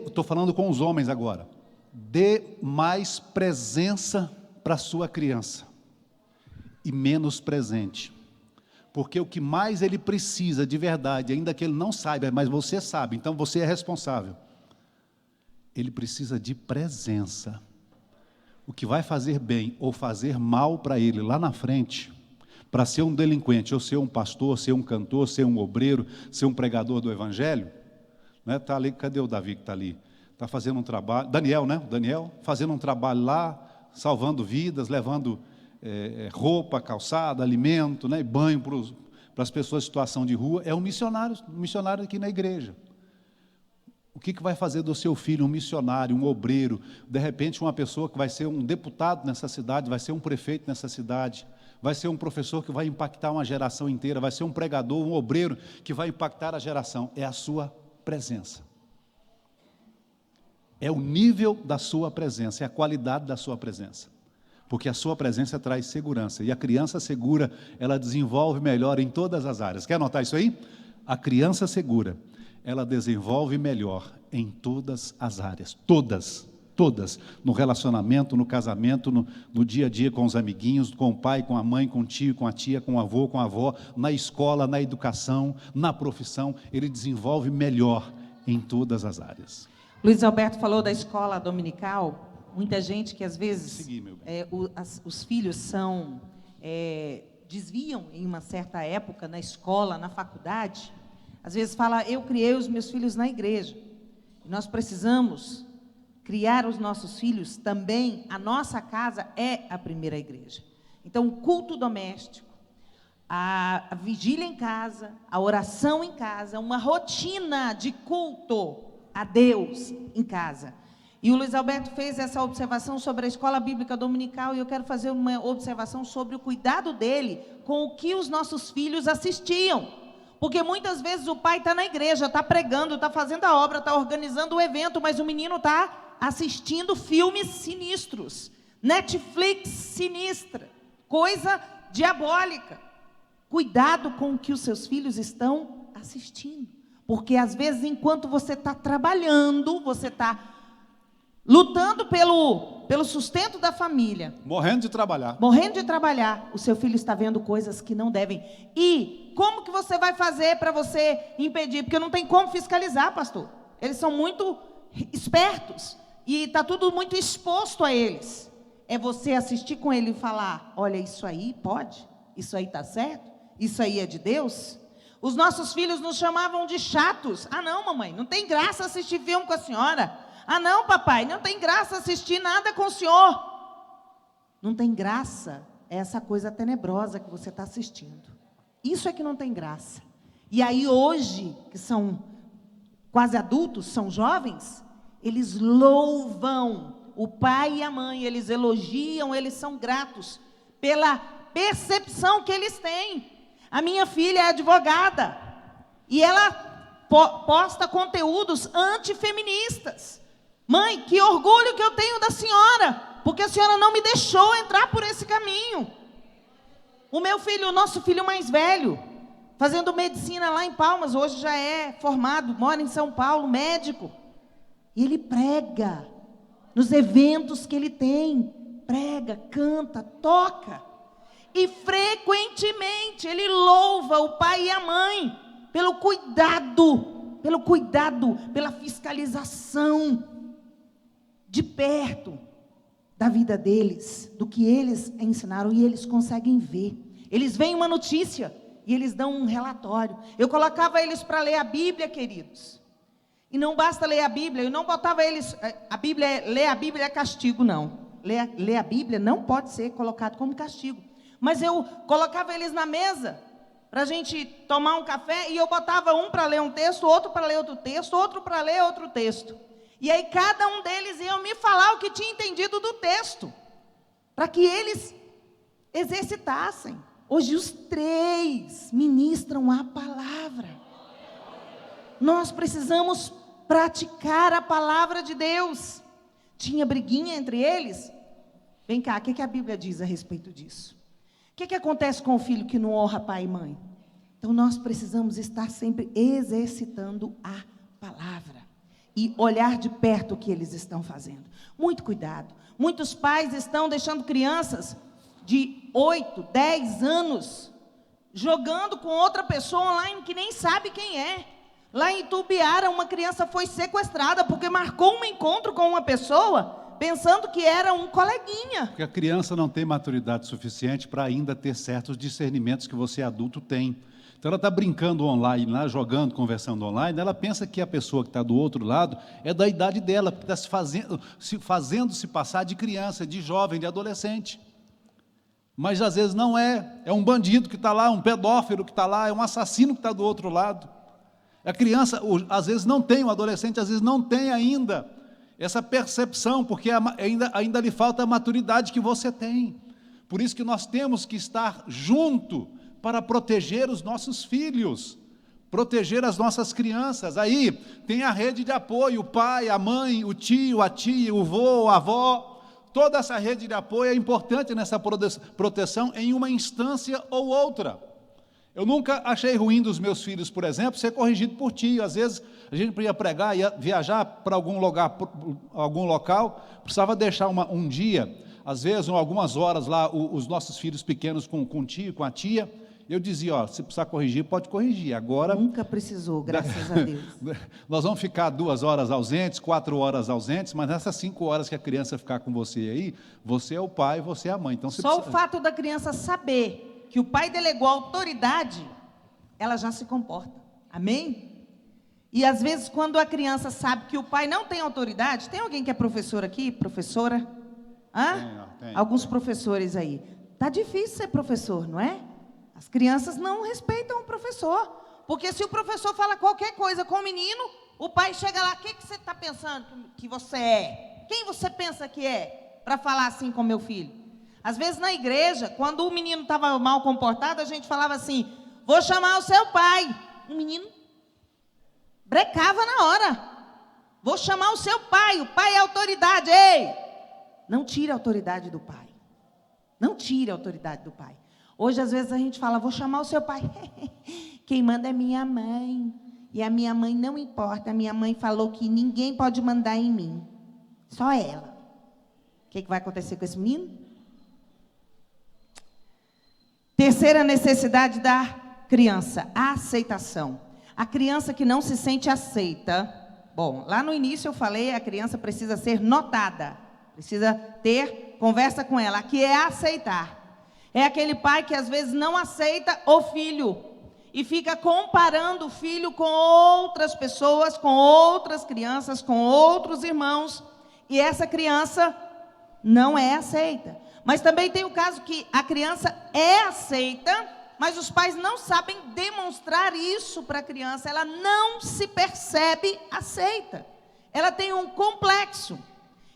Estou falando com os homens agora, dê mais presença para a sua criança e menos presente, porque o que mais ele precisa de verdade, ainda que ele não saiba, mas você sabe, então você é responsável, ele precisa de presença. O que vai fazer bem ou fazer mal para ele lá na frente, para ser um delinquente, ou ser um pastor, ser um cantor, ser um obreiro, ser um pregador do evangelho, né? Tá ali, cadê o Davi que está ali? Está fazendo um trabalho, Daniel, né? Daniel, fazendo um trabalho lá, salvando vidas, levando roupa, calçada, alimento, né, banho para as pessoas em situação de rua, é um missionário aqui na igreja. O que vai fazer do seu filho um missionário, um obreiro, de repente uma pessoa que vai ser um deputado nessa cidade, vai ser um prefeito nessa cidade, vai ser um professor que vai impactar uma geração inteira, vai ser um pregador, um obreiro que vai impactar a geração? É a sua presença. É o nível da sua presença, é a qualidade da sua presença. Porque a sua presença traz segurança. E a criança segura, ela desenvolve melhor em todas as áreas. Quer anotar isso aí? A criança segura, ela desenvolve melhor em todas as áreas. Todas. No relacionamento, no casamento, no dia a dia com os amiguinhos, com o pai, com a mãe, com o tio, com a tia, com o avô, com a avó, na escola, na educação, na profissão. Ele desenvolve melhor em todas as áreas. Luiz Alberto falou da escola dominical. Muita gente que às vezes os filhos desviam em uma certa época na escola, na faculdade. Às vezes fala, eu criei os meus filhos na igreja. Nós precisamos criar os nossos filhos também. A nossa casa é a primeira igreja. Então, o culto doméstico, a vigília em casa, a oração em casa, uma rotina de culto a Deus em casa. E o Luiz Alberto fez essa observação sobre a escola bíblica dominical, e eu quero fazer uma observação sobre o cuidado dele com o que os nossos filhos assistiam. Porque muitas vezes o pai está na igreja, está pregando, está fazendo a obra, está organizando o evento, mas o menino está assistindo filmes sinistros, Netflix sinistra, coisa diabólica. Cuidado com o que os seus filhos estão assistindo. Porque às vezes, enquanto você está trabalhando, você está lutando pelo sustento da família. Morrendo de trabalhar. O seu filho está vendo coisas que não devem. E como que você vai fazer para você impedir? Porque não tem como fiscalizar, pastor. Eles são muito espertos. E está tudo muito exposto a eles. É você assistir com ele e falar, olha, isso aí pode? Isso aí está certo? Isso aí é de Deus? Os nossos filhos nos chamavam de chatos. Ah, não, mamãe, não tem graça assistir filme com a senhora. Ah, não, papai, não tem graça assistir nada com o senhor. Não tem graça essa coisa tenebrosa que você está assistindo. Isso é que não tem graça. E aí hoje, que são quase adultos, são jovens, eles louvam o pai e a mãe, eles elogiam, eles são gratos pela percepção que eles têm. A minha filha é advogada e ela posta conteúdos antifeministas. Mãe, que orgulho que eu tenho da senhora, porque a senhora não me deixou entrar por esse caminho. O meu filho, o nosso filho mais velho, fazendo medicina lá em Palmas, hoje já é formado, mora em São Paulo, médico. E ele prega nos eventos que ele tem, prega, canta, toca. E frequentemente ele louva o pai e a mãe pelo cuidado, pela fiscalização de perto da vida deles, do que eles ensinaram, e eles conseguem ver. Eles veem uma notícia e eles dão um relatório. Eu colocava eles para ler a Bíblia, queridos. E não basta ler a Bíblia, eu não botava eles, ler a Bíblia é castigo, não. Ler a Bíblia não pode ser colocado como castigo. Mas eu colocava eles na mesa, para a gente tomar um café, e eu botava um para ler um texto, outro para ler outro texto, outro para ler outro texto. E aí cada um deles ia me falar o que tinha entendido do texto, para que eles exercitassem. Hoje os 3 ministram a palavra. Nós precisamos praticar a palavra de Deus. Tinha briguinha entre eles? Vem cá, o que a Bíblia diz a respeito disso? O que acontece com o filho que não honra pai e mãe? Então nós precisamos estar sempre exercitando a palavra e olhar de perto o que eles estão fazendo. Muito cuidado. Muitos pais estão deixando crianças de 8, 10 anos jogando com outra pessoa online que nem sabe quem é. Lá em Itubiara, uma criança foi sequestrada porque marcou um encontro com uma pessoa pensando que era um coleguinha. Porque a criança não tem maturidade suficiente para ainda ter certos discernimentos que você adulto tem. Então ela está brincando online, lá, jogando, conversando online, ela pensa que a pessoa que está do outro lado é da idade dela, porque está se fazendo se passar de criança, de jovem, de adolescente. Mas às vezes não é. É um bandido que está lá, um pedófilo que está lá, é um assassino que está do outro lado. A criança, às vezes não tem, o adolescente às vezes não tem ainda essa percepção, porque ainda lhe falta a maturidade que você tem. Por isso que nós temos que estar junto para proteger os nossos filhos, proteger as nossas crianças. Aí tem a rede de apoio, o pai, a mãe, o tio, a tia, o vô, a avó. Toda essa rede de apoio é importante nessa proteção em uma instância ou outra. Eu nunca achei ruim dos meus filhos, por exemplo, ser corrigido por tio. Às vezes a gente ia pregar, ia viajar para algum local, precisava deixar um dia, às vezes, algumas horas lá, os nossos filhos pequenos com o tio, com a tia. Eu dizia, se precisar corrigir, pode corrigir. Agora nunca precisou, graças a Deus. Nós vamos ficar 2 horas ausentes, 4 horas ausentes, mas nessas 5 horas que a criança ficar com você aí, você é o pai, você é a mãe. Então, só o fato da criança saber que o pai delegou autoridade, ela já se comporta. Amém? E às vezes, quando a criança sabe que o pai não tem autoridade, tem alguém que é professor aqui? Professora? Hã? Tem. Alguns professores aí. Tá difícil ser professor, não é? As crianças não respeitam o professor, porque se o professor fala qualquer coisa com o menino, o pai chega lá, o que você está pensando que você é? Quem você pensa que é para falar assim com meu filho? Às vezes na igreja, quando o menino estava mal comportado, a gente falava assim, vou chamar o seu pai. O menino brecava na hora. Vou chamar o seu pai, o pai é autoridade. Ei, não tire a autoridade do pai. Não tire a autoridade do pai. Hoje, às vezes, a gente fala, vou chamar o seu pai. Quem manda é minha mãe. E a minha mãe não importa. A minha mãe falou que ninguém pode mandar em mim. Só ela. O que vai acontecer com esse menino? Terceira necessidade da criança, a aceitação. A criança que não se sente aceita. Bom, lá no início eu falei, a criança precisa ser notada. Precisa ter conversa com ela. Aqui é aceitar. É aquele pai que às vezes não aceita o filho e fica comparando o filho com outras pessoas, com outras crianças, com outros irmãos, e essa criança não é aceita. Mas também tem o caso que a criança é aceita, mas os pais não sabem demonstrar isso para a criança, ela não se percebe aceita. Ela tem um complexo.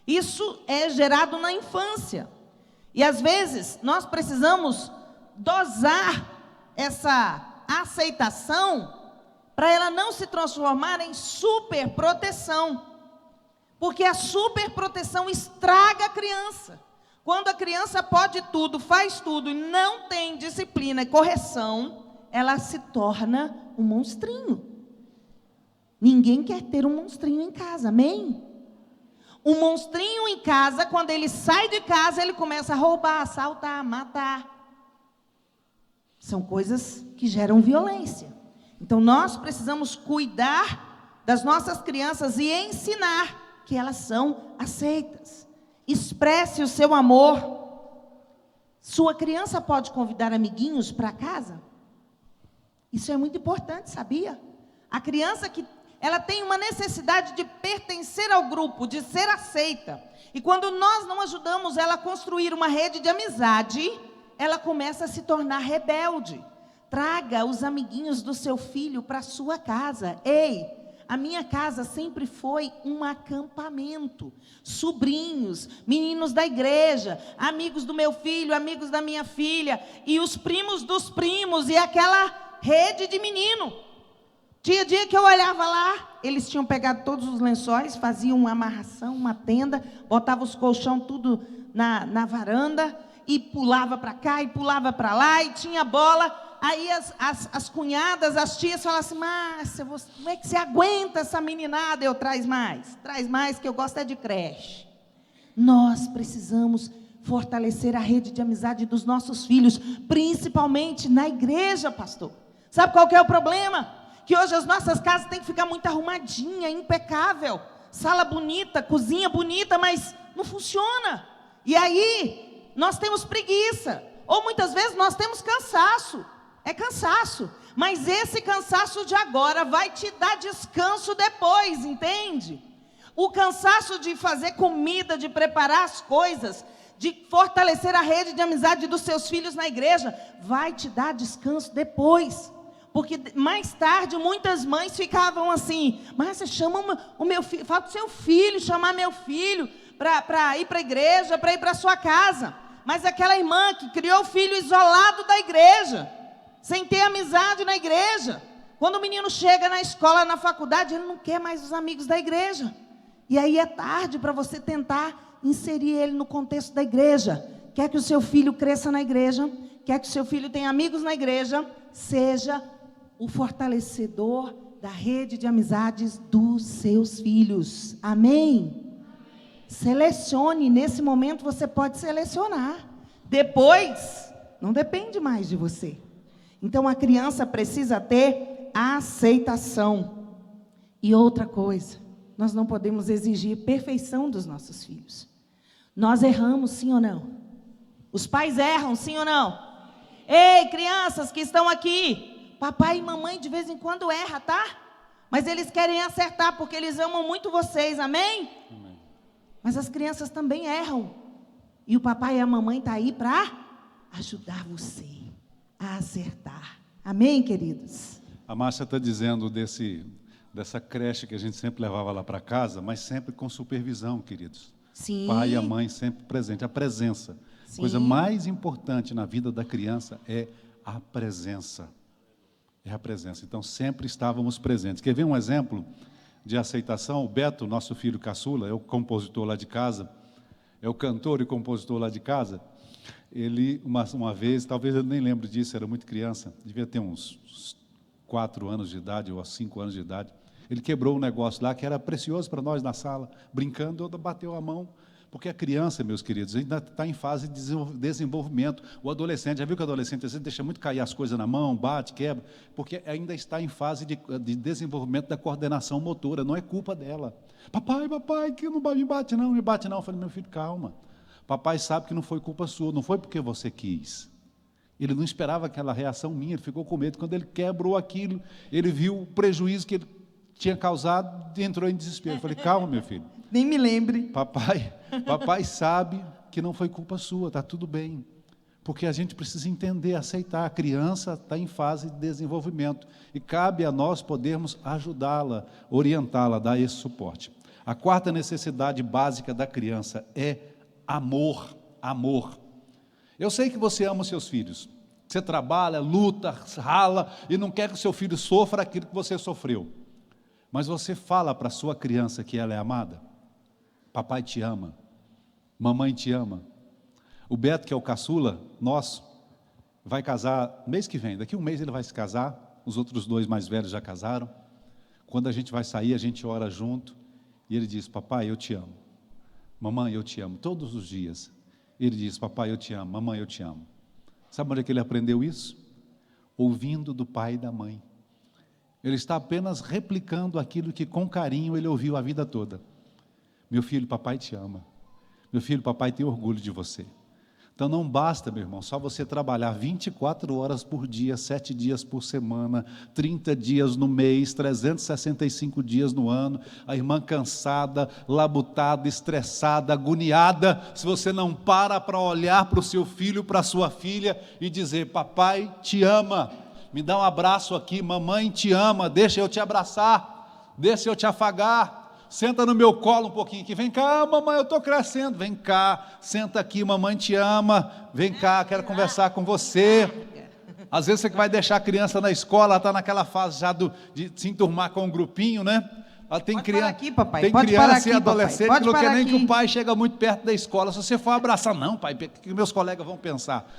Isso é gerado na infância. E às vezes nós precisamos dosar essa aceitação para ela não se transformar em superproteção. Porque a superproteção estraga a criança. Quando a criança pode tudo, faz tudo e não tem disciplina e correção, ela se torna um monstrinho. Ninguém quer ter um monstrinho em casa, amém? Um monstrinho em casa, quando ele sai de casa, ele começa a roubar, assaltar, matar. São coisas que geram violência. Então, nós precisamos cuidar das nossas crianças e ensinar que elas são aceitas. Expresse o seu amor. Sua criança pode convidar amiguinhos para casa? Isso é muito importante, sabia? A criança que ela tem uma necessidade de pertencer ao grupo, de ser aceita. E quando nós não ajudamos ela a construir uma rede de amizade, ela começa a se tornar rebelde. Traga os amiguinhos do seu filho para a sua casa. Ei, a minha casa sempre foi um acampamento. Sobrinhos, meninos da igreja, amigos do meu filho, amigos da minha filha, e os primos dos primos, e aquela rede de menino. Tinha dia que eu olhava lá, eles tinham pegado todos os lençóis, faziam uma amarração, uma tenda, botavam os colchão tudo na varanda, e pulava para cá, e pulava para lá, e tinha bola. Aí as cunhadas, as tias falavam assim, Márcia, como é que você aguenta essa meninada? Eu, traz mais, que eu gosto é de creche. Nós precisamos fortalecer a rede de amizade dos nossos filhos, principalmente na igreja, pastor. Sabe qual que é o problema? Que hoje as nossas casas têm que ficar muito arrumadinha, impecável, sala bonita, cozinha bonita, mas não funciona. E aí, nós temos preguiça, ou muitas vezes nós temos cansaço. É cansaço, mas esse cansaço de agora vai te dar descanso depois, entende? O cansaço de fazer comida, de preparar as coisas, de fortalecer a rede de amizade dos seus filhos na igreja, vai te dar descanso depois. Porque mais tarde, muitas mães ficavam assim: mas você chama o meu filho, fala para o seu filho, chamar meu filho para ir para a igreja, para ir para a sua casa. Mas aquela irmã que criou o filho isolado da igreja, sem ter amizade na igreja, quando o menino chega na escola, na faculdade, ele não quer mais os amigos da igreja. E aí é tarde para você tentar inserir ele no contexto da igreja. Quer que o seu filho cresça na igreja, quer que o seu filho tenha amigos na igreja, seja o fortalecedor da rede de amizades dos seus filhos. Amém? Selecione, nesse momento você pode selecionar. Depois, não depende mais de você. Então a criança precisa ter aceitação. E outra coisa, nós não podemos exigir perfeição dos nossos filhos. Nós erramos, sim ou não? Os pais erram, sim ou não? Ei, crianças que estão aqui, papai e mamãe de vez em quando erram, tá? Mas eles querem acertar porque eles amam muito vocês, amém? Amém. Mas as crianças também erram. E o papai e a mamãe estão aí para ajudar você a acertar. Amém, queridos? A Márcia está dizendo dessa creche que a gente sempre levava lá para casa, mas sempre com supervisão, queridos. Sim. O pai e a mãe sempre presente, a presença. Sim. Coisa mais importante na vida da criança é a presença. É a presença. Então, sempre estávamos presentes. Quer ver um exemplo de aceitação? O Beto, nosso filho caçula, é o compositor lá de casa, é o cantor e compositor lá de casa. Ele, uma vez, talvez eu nem lembro disso, era muito criança, devia ter uns 4 anos de idade ou 5 anos de idade. Ele quebrou um negócio lá que era precioso para nós na sala, brincando, bateu a mão. Porque a criança, meus queridos, ainda está em fase de desenvolvimento. O adolescente, já viu que o adolescente às vezes deixa muito cair as coisas na mão, bate, quebra, porque ainda está em fase de desenvolvimento da coordenação motora, não é culpa dela. Papai, que não me bate não. Eu falei, meu filho, calma. Papai sabe que não foi culpa sua, não foi porque você quis. Ele não esperava aquela reação minha, ele ficou com medo. Quando ele quebrou aquilo, ele viu o prejuízo que ele tinha causado e entrou em desespero. Eu falei, calma, meu filho. Nem me lembre. Papai sabe que não foi culpa sua, está tudo bem. Porque a gente precisa entender, aceitar. A criança está em fase de desenvolvimento. E cabe a nós podermos ajudá-la, orientá-la, dar esse suporte. A quarta necessidade básica da criança é amor. Amor. Eu sei que você ama os seus filhos. Você trabalha, luta, rala e não quer que o seu filho sofra aquilo que você sofreu. Mas você fala para a sua criança que ela é amada? Papai te ama, mamãe te ama. O Beto, que é o caçula nosso, vai casar mês que vem. Daqui a um mês ele vai se casar. Os outros 2 mais velhos já casaram. Quando a gente vai sair, a gente ora junto. E ele diz, papai, eu te amo. Mamãe, eu te amo. Todos os dias. Ele diz, papai, eu te amo. Mamãe, eu te amo. Sabe onde é que ele aprendeu isso? Ouvindo do pai e da mãe. Ele está apenas replicando aquilo que com carinho ele ouviu a vida toda. Meu filho, papai te ama. Meu filho, papai tem orgulho de você. Então não basta, meu irmão, só você trabalhar 24 horas por dia, 7 dias por semana, 30 dias no mês, 365 dias no ano, a irmã cansada, labutada, estressada, agoniada, se você não para olhar para o seu filho, para a sua filha e dizer, papai te ama, me dá um abraço aqui, mamãe te ama, deixa eu te abraçar, deixa eu te afagar, senta no meu colo um pouquinho aqui, vem cá, mamãe, eu estou crescendo, vem cá, senta aqui, mamãe te ama, vem cá, quero conversar com você. Às vezes você que vai deixar a criança na escola, ela está naquela fase já de se enturmar com um grupinho, né? Ela tem criança, aqui, papai. Tem Pode criança aqui, e adolescente papai. que não quer nem que o pai chega muito perto da escola. Se você for abraçar, não, pai, o que meus colegas vão pensar?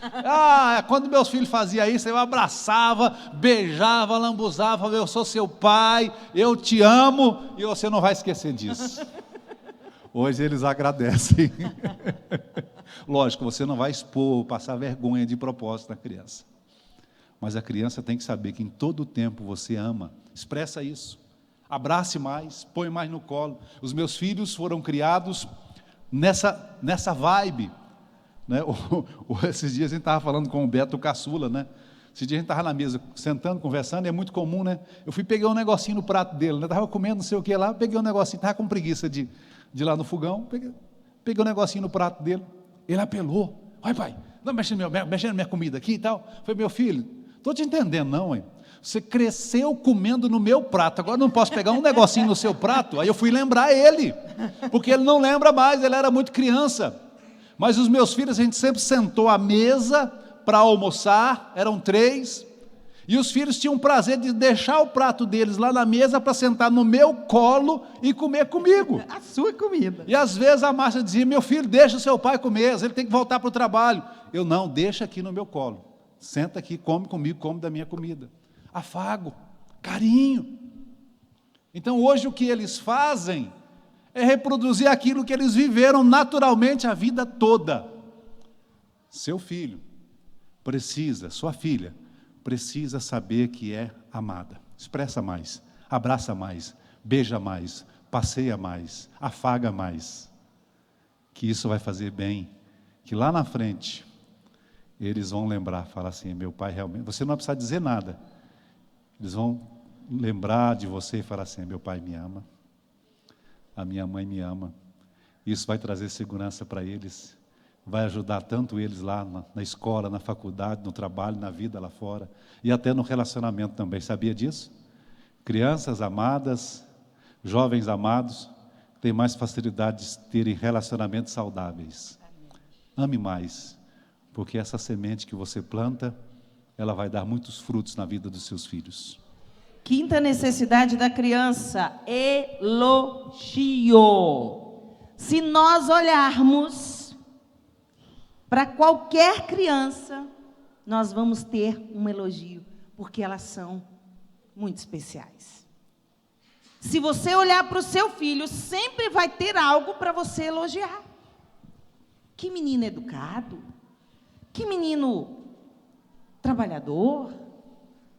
Quando meus filhos faziam isso, eu abraçava, beijava, lambuzava, eu sou seu pai, eu te amo, e você não vai esquecer disso. Hoje eles agradecem. Lógico, você não vai expor, passar vergonha de propósito na criança. Mas a criança tem que saber que em todo tempo você ama. Expressa isso. Abrace mais, põe mais no colo. Os meus filhos foram criados nessa vibe, né? Esses dias a gente estava falando com o Beto Caçula, né? Esse dia a gente estava na mesa, sentando, conversando, e é muito comum, né? Eu fui pegar um negocinho no prato dele, né? Estava comendo não sei o que lá, peguei um negocinho, estava com preguiça de ir lá no fogão, peguei um negocinho no prato dele, Ele apelou. Vai, pai, não mexe na minha comida aqui e tal. Falei, meu filho, estou te entendendo não, hein? Você cresceu comendo no meu prato, agora não posso pegar um negocinho no seu prato. Aí eu fui lembrar ele, porque ele não lembra mais, ele era muito criança. Mas os meus filhos, a gente sempre sentou à mesa para almoçar, eram 3, e os filhos tinham o prazer de deixar o prato deles lá na mesa para sentar no meu colo e comer comigo. A sua comida. E às vezes a Márcia dizia, meu filho, deixa o seu pai comer, ele tem que voltar para o trabalho. Eu, não, deixa aqui no meu colo, senta aqui, come comigo, come da minha comida. Afago, carinho. Então hoje o que eles fazem é reproduzir aquilo que eles viveram naturalmente a vida toda. Seu filho precisa, sua filha, precisa saber que é amada. Expressa mais, abraça mais, beija mais, passeia mais, afaga mais. Que isso vai fazer bem, que lá na frente eles vão lembrar, falar assim, meu pai realmente, você não vai precisar dizer nada. Eles vão lembrar de você e falar assim, meu pai me ama, a minha mãe me ama. Isso vai trazer segurança para eles, vai ajudar tanto eles lá na escola, na faculdade, no trabalho, na vida lá fora, e até no relacionamento também. Sabia disso? Crianças amadas, jovens amados, têm mais facilidade de terem relacionamentos saudáveis. Ame mais, porque essa semente que você planta, ela vai dar muitos frutos na vida dos seus filhos. Quinta necessidade da criança, elogio. Se nós olharmos para qualquer criança, nós vamos ter um elogio, porque elas são muito especiais. Se você olhar para o seu filho, sempre vai ter algo para você elogiar. Que menino educado, que menino trabalhador.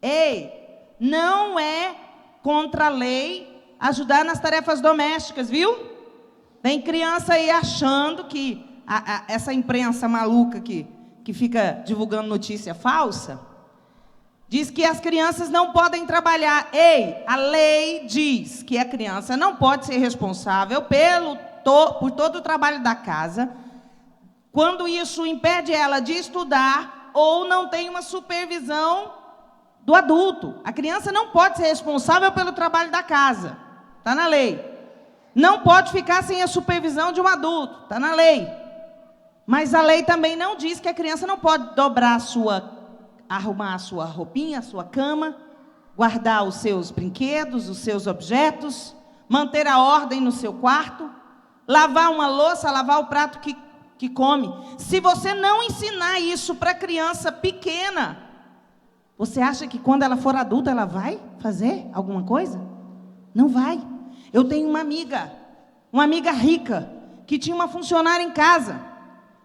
Ei, não é contra a lei ajudar nas tarefas domésticas, viu? Tem criança aí achando que essa imprensa maluca que fica divulgando notícia falsa, diz que as crianças não podem trabalhar. Ei, a lei diz que a criança não pode ser responsável por todo o trabalho da casa, quando isso impede ela de estudar ou não tem uma supervisão do adulto. A criança não pode ser responsável pelo trabalho da casa, está na lei. Não pode ficar sem a supervisão de um adulto, está na lei. Mas a lei também não diz que a criança não pode arrumar a sua roupinha, a sua cama, guardar os seus brinquedos, os seus objetos, manter a ordem no seu quarto, lavar uma louça, lavar o prato que come. Se você não ensinar isso para a criança pequena, você acha que quando ela for adulta ela vai fazer alguma coisa? Não vai. Eu tenho uma amiga rica, que tinha uma funcionária em casa,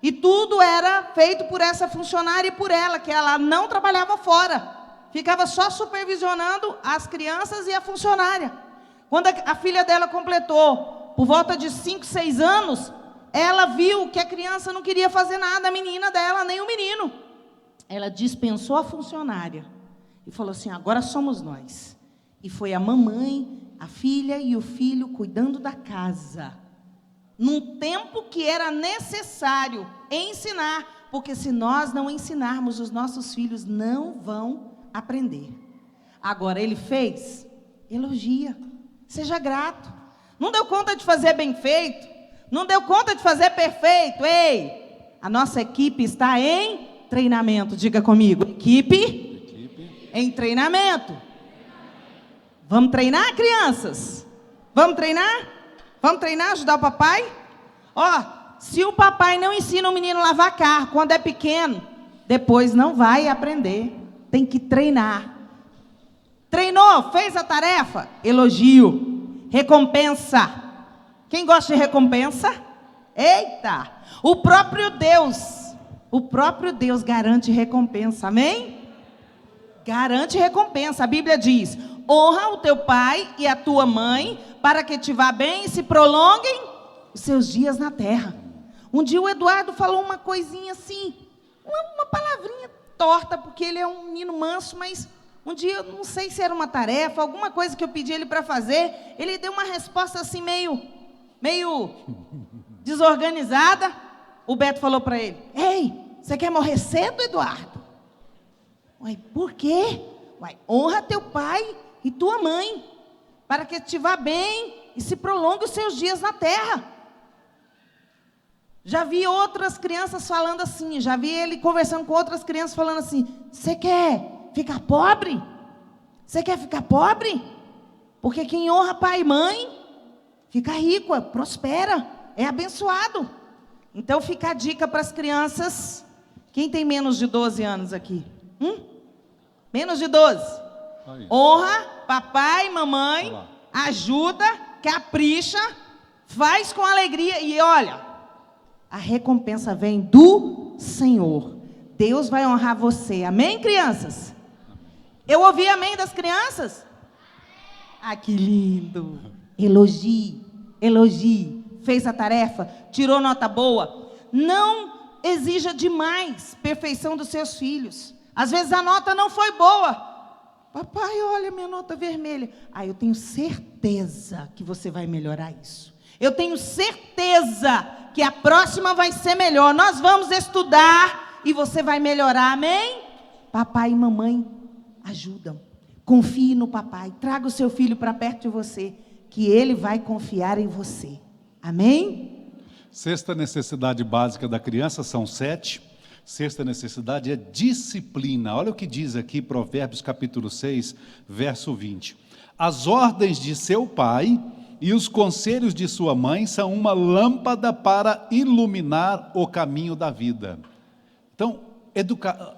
e tudo era feito por essa funcionária e por ela, que ela não trabalhava fora, ficava só supervisionando as crianças e a funcionária. Quando a filha dela completou, por volta de 5, 6 anos, ela viu que a criança não queria fazer nada, a menina dela, nem o menino. Ela dispensou a funcionária e falou assim, agora somos nós. E foi a mamãe, a filha e o filho cuidando da casa, num tempo que era necessário ensinar, porque se nós não ensinarmos, os nossos filhos não vão aprender. Agora, ele fez, elogia, seja grato. Não deu conta de fazer bem feito, não deu conta de fazer perfeito. Ei, a nossa equipe está em treinamento. Diga comigo, equipe em treinamento. Vamos treinar, crianças? Vamos treinar? Vamos treinar, ajudar o papai? Ó, se o papai não ensina o menino a lavar carro quando é pequeno, depois não vai aprender. Tem que treinar. Treinou, fez a tarefa? Elogio, recompensa. Quem gosta de recompensa? Eita! O próprio Deus garante recompensa, amém? Garante recompensa. A Bíblia diz, honra o teu pai e a tua mãe, para que te vá bem e se prolonguem os seus dias na terra. Um dia o Eduardo falou uma coisinha assim, uma palavrinha torta, porque ele é um menino manso, mas um dia, eu não sei se era uma tarefa, alguma coisa que eu pedi ele para fazer, ele deu uma resposta assim meio desorganizada. o Beto falou para ele: ei, você quer morrer cedo, Eduardo? Uai, por quê? Uai, honra teu pai e tua mãe, para que te vá bem e se prolongue os seus dias na terra. Já vi outras crianças falando assim, já vi ele conversando com outras crianças falando assim: você quer ficar pobre? Você quer ficar pobre? Porque quem honra pai e mãe, fica rico, prospera, é abençoado. Então fica a dica para as crianças. Quem tem menos de 12 anos aqui? Menos de 12. Aí. Honra papai e mamãe, ajuda, capricha, faz com alegria e olha, a recompensa vem do Senhor. Deus vai honrar você. Amém, crianças? Eu ouvi amém das crianças? Ah, que lindo. Elogie, elogie. Fez a tarefa, tirou nota boa. Não exija demais perfeição dos seus filhos. Às vezes a nota não foi boa. Papai, olha minha nota vermelha. Ah, eu tenho certeza que você vai melhorar isso. Eu tenho certeza que a próxima vai ser melhor. Nós vamos estudar e você vai melhorar, amém? Papai e mamãe ajudam. Confie no papai. Traga o seu filho para perto de você, que ele vai confiar em você. Amém? Sexta necessidade básica da criança são 7. Sexta necessidade é disciplina. Olha o que diz aqui Provérbios capítulo 6, verso 20. As ordens de seu pai e os conselhos de sua mãe são uma lâmpada para iluminar o caminho da vida. Então,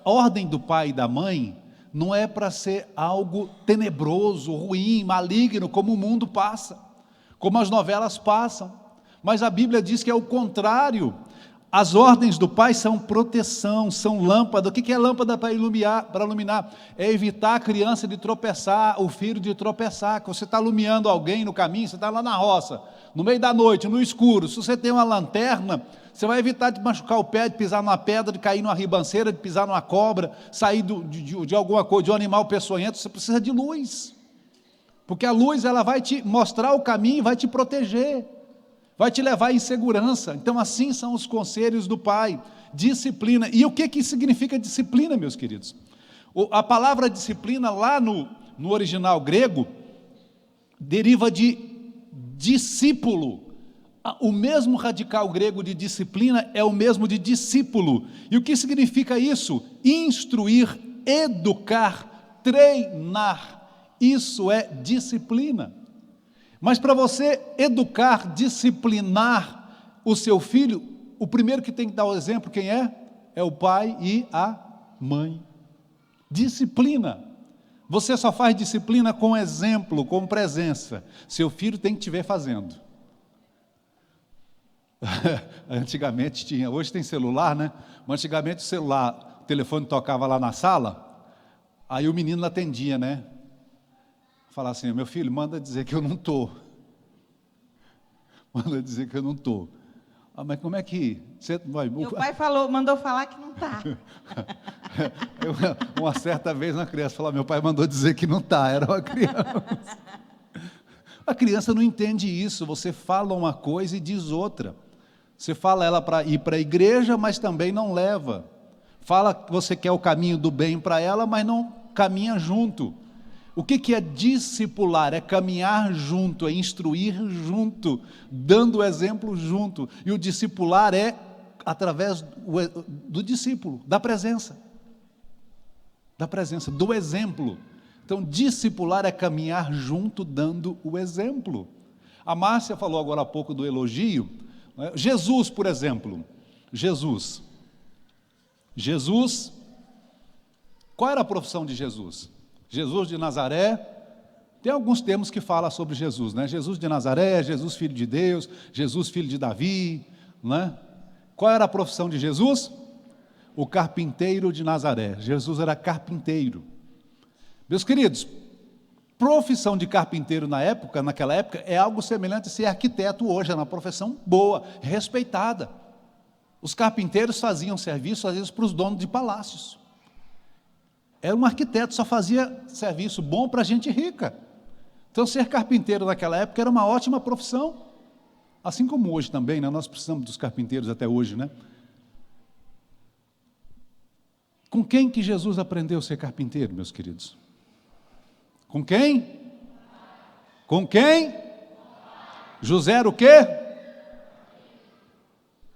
a ordem do pai e da mãe não é para ser algo tenebroso, ruim, maligno, como o mundo passa, como as novelas passam. Mas a Bíblia diz que é o contrário. As ordens do pai são proteção, são lâmpada. O que é lâmpada para iluminar? É evitar a criança de tropeçar, o filho de tropeçar. Quando você está iluminando alguém no caminho, você está lá na roça, no meio da noite, no escuro. Se você tem uma lanterna, você vai evitar de machucar o pé, de pisar numa pedra, de cair numa ribanceira, de pisar numa cobra, sair de alguma coisa, de um animal peçonhento. Você precisa de luz, porque a luz ela vai te mostrar o caminho, vai te proteger, vai te levar em segurança. Então assim são os conselhos do pai, disciplina. E o que significa disciplina, meus queridos? A palavra disciplina lá no original grego, deriva de discípulo. O mesmo radical grego de disciplina é o mesmo de discípulo. E o que significa isso? Instruir, educar, treinar. Isso é disciplina. Mas para você educar, disciplinar o seu filho, o primeiro que tem que dar o exemplo, quem é? É o pai e a mãe. Disciplina. Você só faz disciplina com exemplo, com presença. Seu filho tem que te ver fazendo. Antigamente tinha, hoje tem celular, né? Mas antigamente o celular, o telefone tocava lá na sala, aí o menino atendia, né? Falava assim: meu filho, manda dizer que eu não estou. Manda dizer que eu não estou. Ah, mas como é que você vai? Meu pai mandou falar que não está. Uma certa vez uma criança falou: meu pai mandou dizer que não está, era uma criança. A criança não entende isso. Você fala uma coisa e diz outra. Você fala ela para ir para a igreja, mas também não leva. Fala que você quer o caminho do bem para ela, mas não caminha junto. O que é discipular? É caminhar junto, é instruir junto, dando o exemplo junto. E o discipular é através do discípulo, da presença, do exemplo. Então, discipular é caminhar junto, dando o exemplo. A Márcia falou agora há pouco do elogio. Jesus, por exemplo, Jesus, qual era a profissão de Jesus? Jesus de Nazaré, tem alguns termos que falam sobre Jesus, né? Jesus de Nazaré, Jesus filho de Deus, Jesus filho de Davi, né? Qual era a profissão de Jesus? O carpinteiro de Nazaré. Jesus era carpinteiro. Meus queridos, profissão de carpinteiro naquela época, é algo semelhante a ser arquiteto hoje, é uma profissão boa, respeitada. Os carpinteiros faziam serviço, às vezes, para os donos de palácios. Era um arquiteto, só fazia serviço bom para gente rica. Então, ser carpinteiro naquela época era uma ótima profissão. Assim como hoje também, né? Nós precisamos dos carpinteiros até hoje, né? Com quem que Jesus aprendeu a ser carpinteiro, meus queridos? Com quem? Com quem? José era o quê?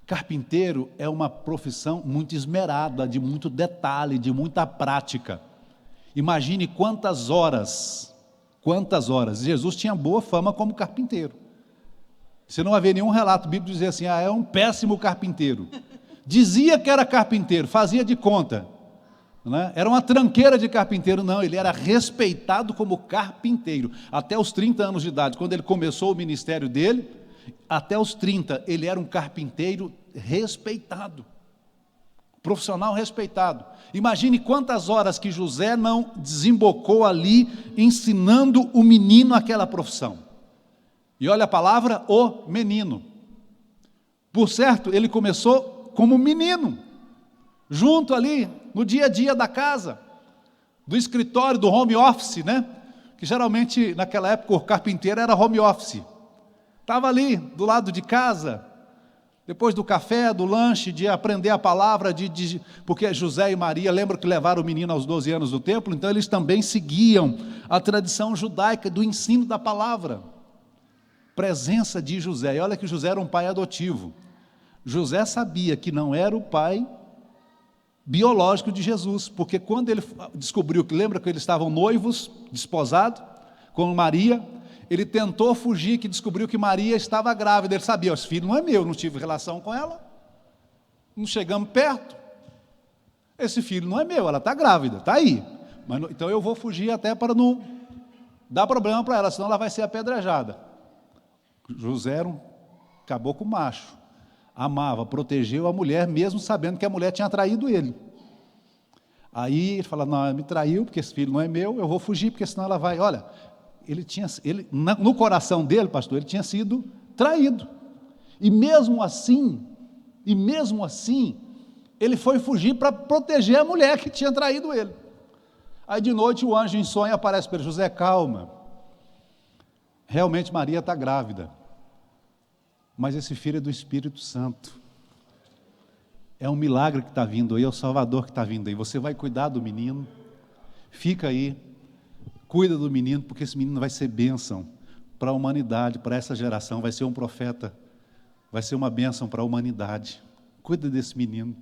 Carpinteiro é uma profissão muito esmerada, de muito detalhe, de muita prática. Imagine quantas horas. Jesus tinha boa fama como carpinteiro. Você não vai ver nenhum relato bíblico dizer assim, é um péssimo carpinteiro. Dizia que era carpinteiro, fazia de conta. Né? Era uma tranqueira de carpinteiro, não, ele era respeitado como carpinteiro. Até os 30 anos de idade, quando ele começou o ministério dele, até os 30, ele era um carpinteiro respeitado. Profissional respeitado. Imagine quantas horas que José não desembocou ali, ensinando o menino aquela profissão. E olha a palavra, o menino. Por certo, ele começou como menino, junto ali, no dia a dia da casa, do escritório, do home office, né? Que geralmente, naquela época, o carpinteiro era home office. Estava ali, do lado de casa, depois do café, do lanche, de aprender a palavra, porque José e Maria, lembram que levaram o menino aos 12 anos do templo, então eles também seguiam a tradição judaica do ensino da palavra. Presença de José, e olha que José era um pai adotivo. José sabia que não era o pai biológico de Jesus, porque quando ele descobriu que, lembra que eles estavam noivos, desposados, com Maria, ele tentou fugir, que descobriu que Maria estava grávida. Ele sabia, esse filho não é meu, não tive relação com ela, não chegamos perto, esse filho não é meu, ela está grávida, está aí, mas, então eu vou fugir até para não dar problema para ela, senão ela vai ser apedrejada. José era um caboclo macho, amava, protegeu a mulher, mesmo sabendo que a mulher tinha traído ele. Aí ele fala, não, ela me traiu, porque esse filho não é meu, eu vou fugir, porque senão ela vai, olha, no coração dele, pastor, ele tinha sido traído, e mesmo assim, ele foi fugir para proteger a mulher que tinha traído ele. Aí de noite o anjo em sonho aparece para ele, José, calma, realmente Maria está grávida, mas esse filho é do Espírito Santo, é um milagre que está vindo aí, é o Salvador que está vindo aí, você vai cuidar do menino, fica aí, cuida do menino, porque esse menino vai ser bênção para a humanidade, para essa geração, vai ser um profeta, vai ser uma bênção para a humanidade, cuida desse menino.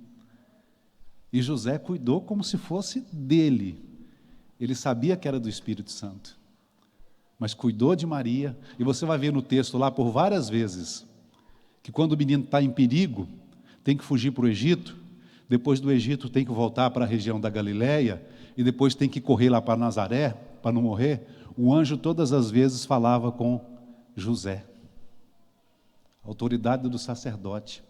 E José cuidou como se fosse dele, ele sabia que era do Espírito Santo, mas cuidou de Maria, e você vai ver no texto lá por várias vezes, que quando o menino está em perigo, tem que fugir para o Egito, depois do Egito tem que voltar para a região da Galileia, e depois tem que correr lá para Nazaré, para não morrer, o anjo todas as vezes falava com José, autoridade do sacerdote,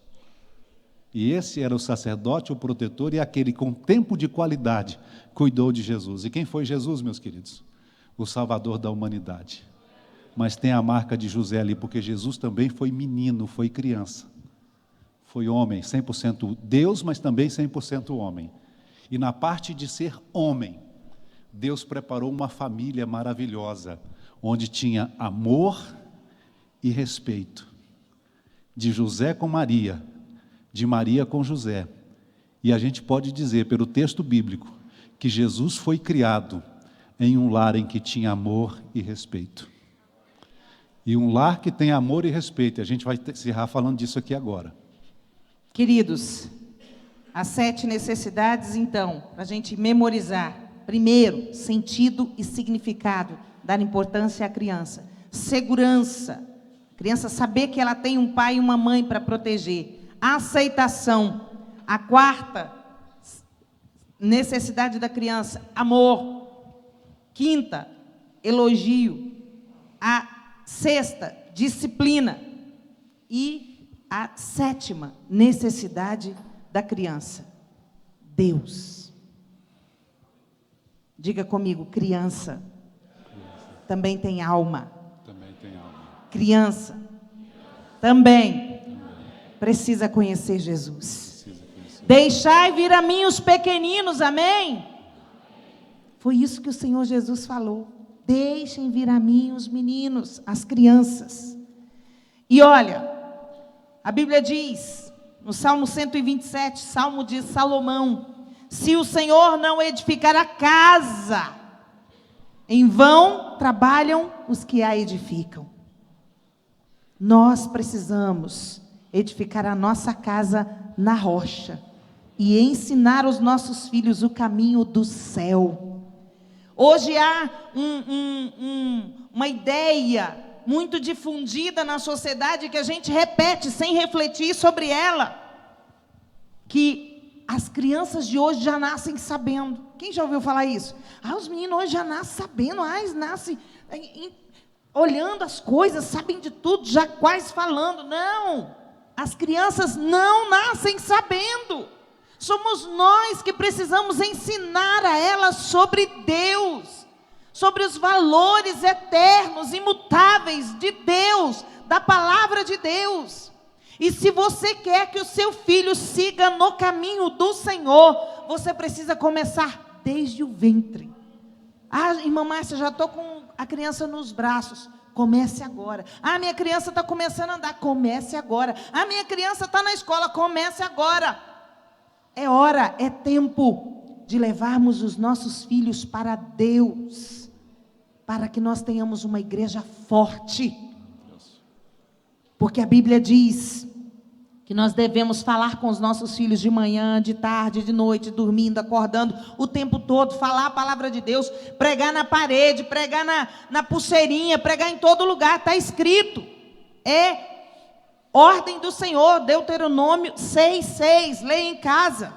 e esse era o sacerdote, o protetor, e aquele com tempo de qualidade, cuidou de Jesus. E quem foi Jesus, meus queridos? O Salvador da humanidade. Mas tem a marca de José ali, porque Jesus também foi menino, foi criança, foi homem, 100% Deus, mas também 100% homem. E na parte de ser homem, Deus preparou uma família maravilhosa, onde tinha amor e respeito, de José com Maria, de Maria com José. E a gente pode dizer, pelo texto bíblico, que Jesus foi criado em um lar em que tinha amor e respeito. E um lar que tem amor e respeito, a gente vai encerrar falando disso aqui agora. Queridos, as 7 necessidades, então, para a gente memorizar. Primeiro, sentido e significado, dar importância à criança. Segurança, a criança saber que ela tem um pai e uma mãe para proteger. Aceitação, a 4ª necessidade da criança, amor. 5ª, elogio. A 6ª, disciplina. E a 7ª necessidade da criança, Deus. Diga comigo, criança também tem alma. Também tem alma. Criança também precisa conhecer Jesus. Deixai vir a mim os pequeninos, amém? Foi isso que o Senhor Jesus falou. Deixem vir a mim os meninos, as crianças. E olha, a Bíblia diz, no Salmo 127, Salmo de Salomão, Se o Senhor não edificar a casa, em vão trabalham os que a edificam. Nós precisamos edificar a nossa casa na rocha e ensinar os nossos filhos o caminho do céu. Hoje há uma ideia muito difundida na sociedade que a gente repete sem refletir sobre ela, que as crianças de hoje já nascem sabendo. Quem já ouviu falar isso? Os meninos hoje já nascem sabendo, eles nascem olhando as coisas, sabem de tudo, já quase falando. Não, as crianças não nascem sabendo. Somos nós que precisamos ensinar a elas sobre Deus, sobre os valores eternos, imutáveis de Deus, da palavra de Deus. E se você quer que o seu filho siga no caminho do Senhor, você precisa começar desde o ventre. Irmã Márcia, já estou com a criança nos braços. Comece agora. Minha criança está começando a andar. Comece agora. Minha criança está na escola. Comece agora. É hora, é tempo de levarmos os nossos filhos para Deus, para que nós tenhamos uma igreja forte. Porque a Bíblia diz que nós devemos falar com os nossos filhos de manhã, de tarde, de noite, dormindo, acordando, o tempo todo, falar a palavra de Deus, pregar na parede, pregar na pulseirinha, pregar em todo lugar, está escrito. É ordem do Senhor, Deuteronômio 6:6, leia em casa.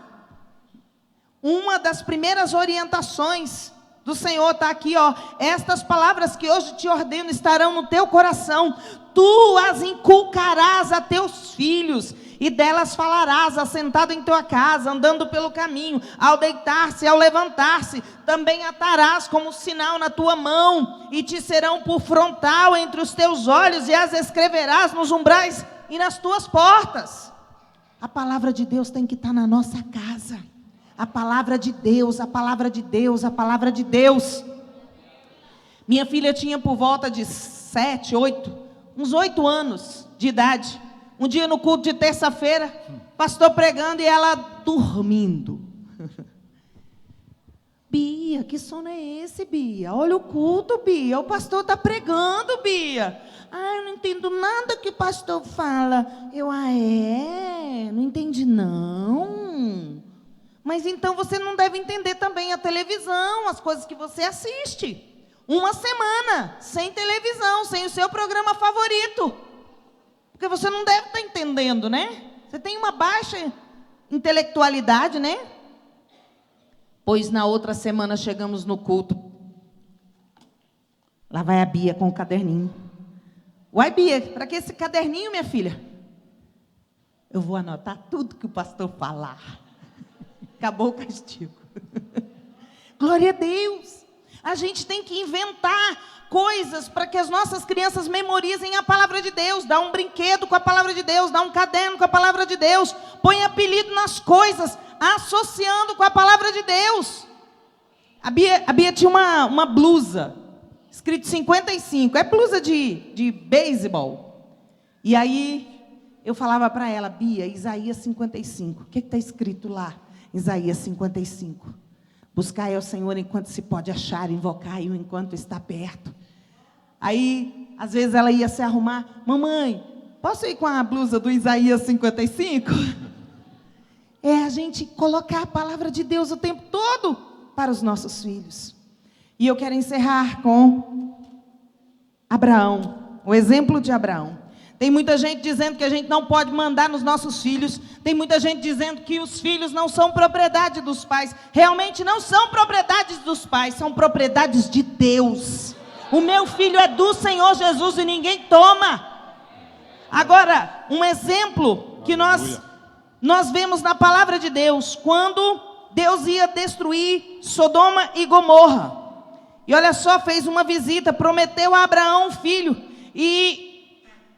Uma das primeiras orientações do Senhor está aqui, estas palavras que hoje te ordeno estarão no teu coração, tu as inculcarás a teus filhos, e delas falarás, assentado em tua casa, andando pelo caminho, ao deitar-se, ao levantar-se, também atarás como sinal na tua mão, e te serão por frontal entre os teus olhos, e as escreverás nos umbrais e nas tuas portas. A palavra de Deus tem que estar na nossa casa. A palavra de Deus, a palavra de Deus, a palavra de Deus. Minha filha tinha por volta de uns 8 anos de idade. Um dia no culto de terça-feira, pastor pregando e ela dormindo. Bia, que sono é esse, Bia? Olha o culto, Bia. O pastor está pregando, Bia. Eu não entendo nada que o pastor fala. Não entendi não. Mas então você não deve entender também a televisão, as coisas que você assiste. Uma semana sem televisão, sem o seu programa favorito. Porque você não deve estar entendendo, né? Você tem uma baixa intelectualidade, né? Pois na outra semana chegamos no culto. Lá vai a Bia com o caderninho. Uai, Bia, para que esse caderninho, minha filha? Eu vou anotar tudo que o pastor falar. Acabou o castigo. Glória a Deus. A gente tem que inventar coisas para que as nossas crianças memorizem a palavra de Deus. Dá um brinquedo com a palavra de Deus, dá um caderno com a palavra de Deus. Põe apelido nas coisas, associando com a palavra de Deus. A Bia tinha uma blusa, escrito 55. É blusa de beisebol. E aí eu falava para ela, Bia, Isaías 55. O que está escrito lá? Isaías 55. Buscai ao Senhor enquanto se pode achar, invocai-o enquanto está perto. Aí, às vezes ela ia se arrumar. Mamãe, posso ir com a blusa do Isaías 55? É a gente colocar a palavra de Deus o tempo todo para os nossos filhos. E eu quero encerrar com Abraão, o exemplo de Abraão. Tem muita gente dizendo que a gente não pode mandar nos nossos filhos. Tem muita gente dizendo que os filhos não são propriedade dos pais. Realmente não são propriedades dos pais, são propriedades de Deus. O meu filho é do Senhor Jesus e ninguém toma. Agora, um exemplo que nós vemos na palavra de Deus, quando Deus ia destruir Sodoma e Gomorra. E olha só, fez uma visita, prometeu a Abraão um filho. E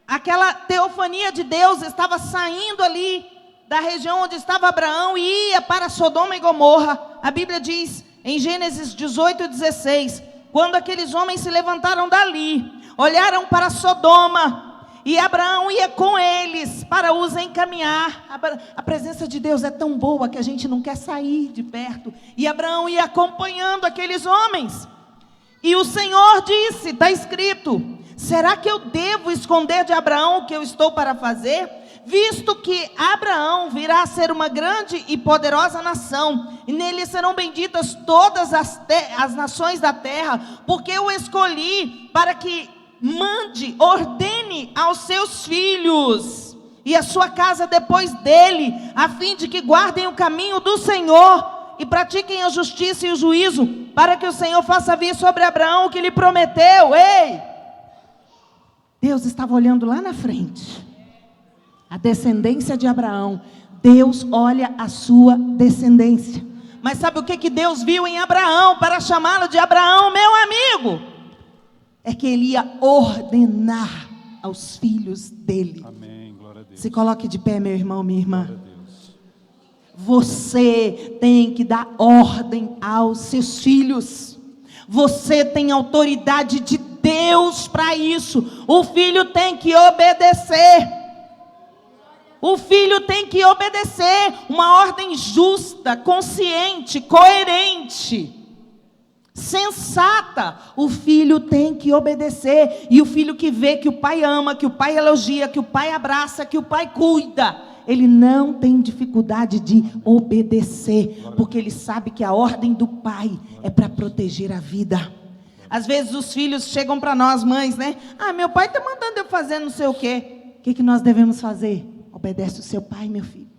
aquela teofania de Deus estava saindo ali da região onde estava Abraão e ia para Sodoma e Gomorra. A Bíblia diz em Gênesis 18:16, quando aqueles homens se levantaram dali, olharam para Sodoma E Abraão ia com eles para os encaminhar. A presença de Deus é tão boa que a gente não quer sair de perto. E Abraão ia acompanhando aqueles homens. E o Senhor disse, está escrito: será que eu devo esconder de Abraão o que eu estou para fazer? Visto que Abraão virá a ser uma grande e poderosa nação, e nele serão benditas todas as nações da terra, porque eu escolhi para que ordene aos seus filhos e a sua casa depois dele, a fim de que guardem o caminho do Senhor e pratiquem a justiça e o juízo, para que o Senhor faça vir sobre Abraão o que lhe prometeu. Ei! Deus estava olhando lá na frente, a descendência de Abraão. Deus olha a sua descendência. Mas sabe o que Deus viu em Abraão para chamá-lo de Abraão, meu amigo? É que ele ia ordenar aos filhos dele. Amém, glória a Deus. Se coloque de pé, meu irmão, minha irmã. Glória a Deus. Você tem que dar ordem aos seus filhos. Você tem autoridade de Deus para isso. O filho tem que obedecer. O filho tem que obedecer. Uma ordem justa, consciente, coerente, sensata. O filho tem que obedecer. E o filho que vê que o pai ama, que o pai elogia, que o pai abraça, que o pai cuida, ele não tem dificuldade de obedecer, porque ele sabe que a ordem do pai é para proteger a vida. Às vezes os filhos chegam para nós, mães, né? Ah, meu pai está mandando eu fazer não sei o quê. O que nós devemos fazer? Obedece o seu pai, meu filho.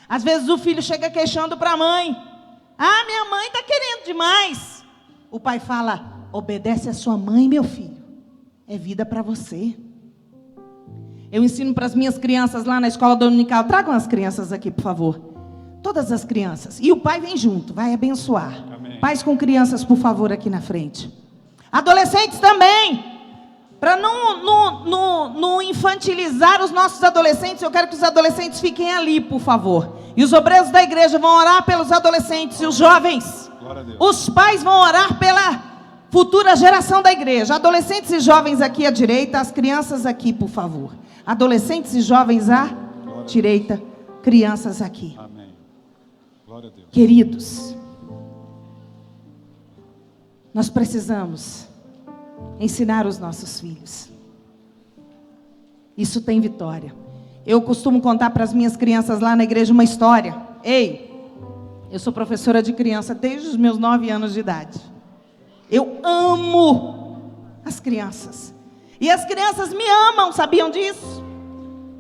Às vezes o filho chega queixando para a mãe: ah, minha mãe está querendo demais. O pai fala: obedece a sua mãe, meu filho. É vida para você. Eu ensino para as minhas crianças lá na escola dominical. Tragam as crianças aqui, por favor. Todas as crianças. E o pai vem junto, vai abençoar. Amém. Pais com crianças, por favor, aqui na frente. Adolescentes também. Para não infantilizar os nossos adolescentes, eu quero que os adolescentes fiquem ali, por favor. E os obreiros da igreja vão orar pelos adolescentes e os jovens. Glória a Deus. Os pais vão orar pela futura geração da igreja. Adolescentes e jovens aqui à direita, as crianças aqui, por favor. Adolescentes e jovens à direita, crianças aqui. Amém. Glória a Deus. Queridos, nós precisamos ensinar os nossos filhos. Isso tem vitória. Eu costumo contar para as minhas crianças lá na igreja uma história. Ei, eu sou professora de criança desde os meus 9 anos de idade. Eu amo as crianças. E as crianças me amam, sabiam disso?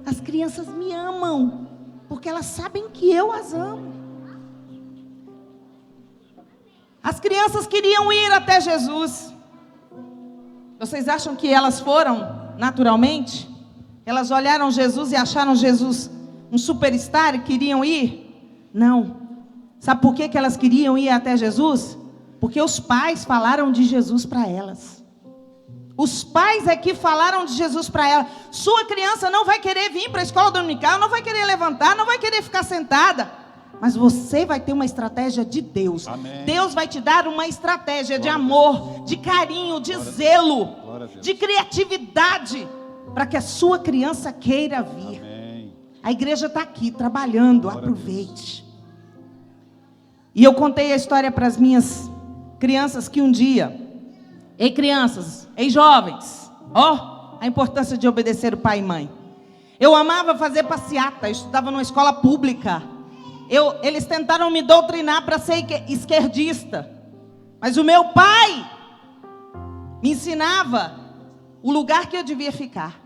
As crianças me amam, porque elas sabem que eu as amo. As crianças queriam ir até Jesus. Vocês acham que elas foram naturalmente? Elas olharam Jesus e acharam Jesus um superstar e queriam ir? Não. Sabe por que elas queriam ir até Jesus? Porque os pais falaram de Jesus para elas. Os pais é que falaram de Jesus para ela. Sua criança não vai querer vir para a escola dominical, não vai querer levantar, não vai querer ficar sentada. Mas você vai ter uma estratégia de Deus. Amém. Deus vai te dar uma estratégia de amor, de carinho, de zelo, de criatividade, para que a sua criança queira vir. Amém. A igreja está aqui trabalhando, aproveite. E eu contei a história para as minhas crianças que um dia... Ei, crianças, ei, jovens, ó, a importância de obedecer o pai e mãe. Eu amava fazer passeata, eu estudava numa escola pública. Eles tentaram me doutrinar para ser esquerdista, mas o meu pai me ensinava o lugar que eu devia ficar.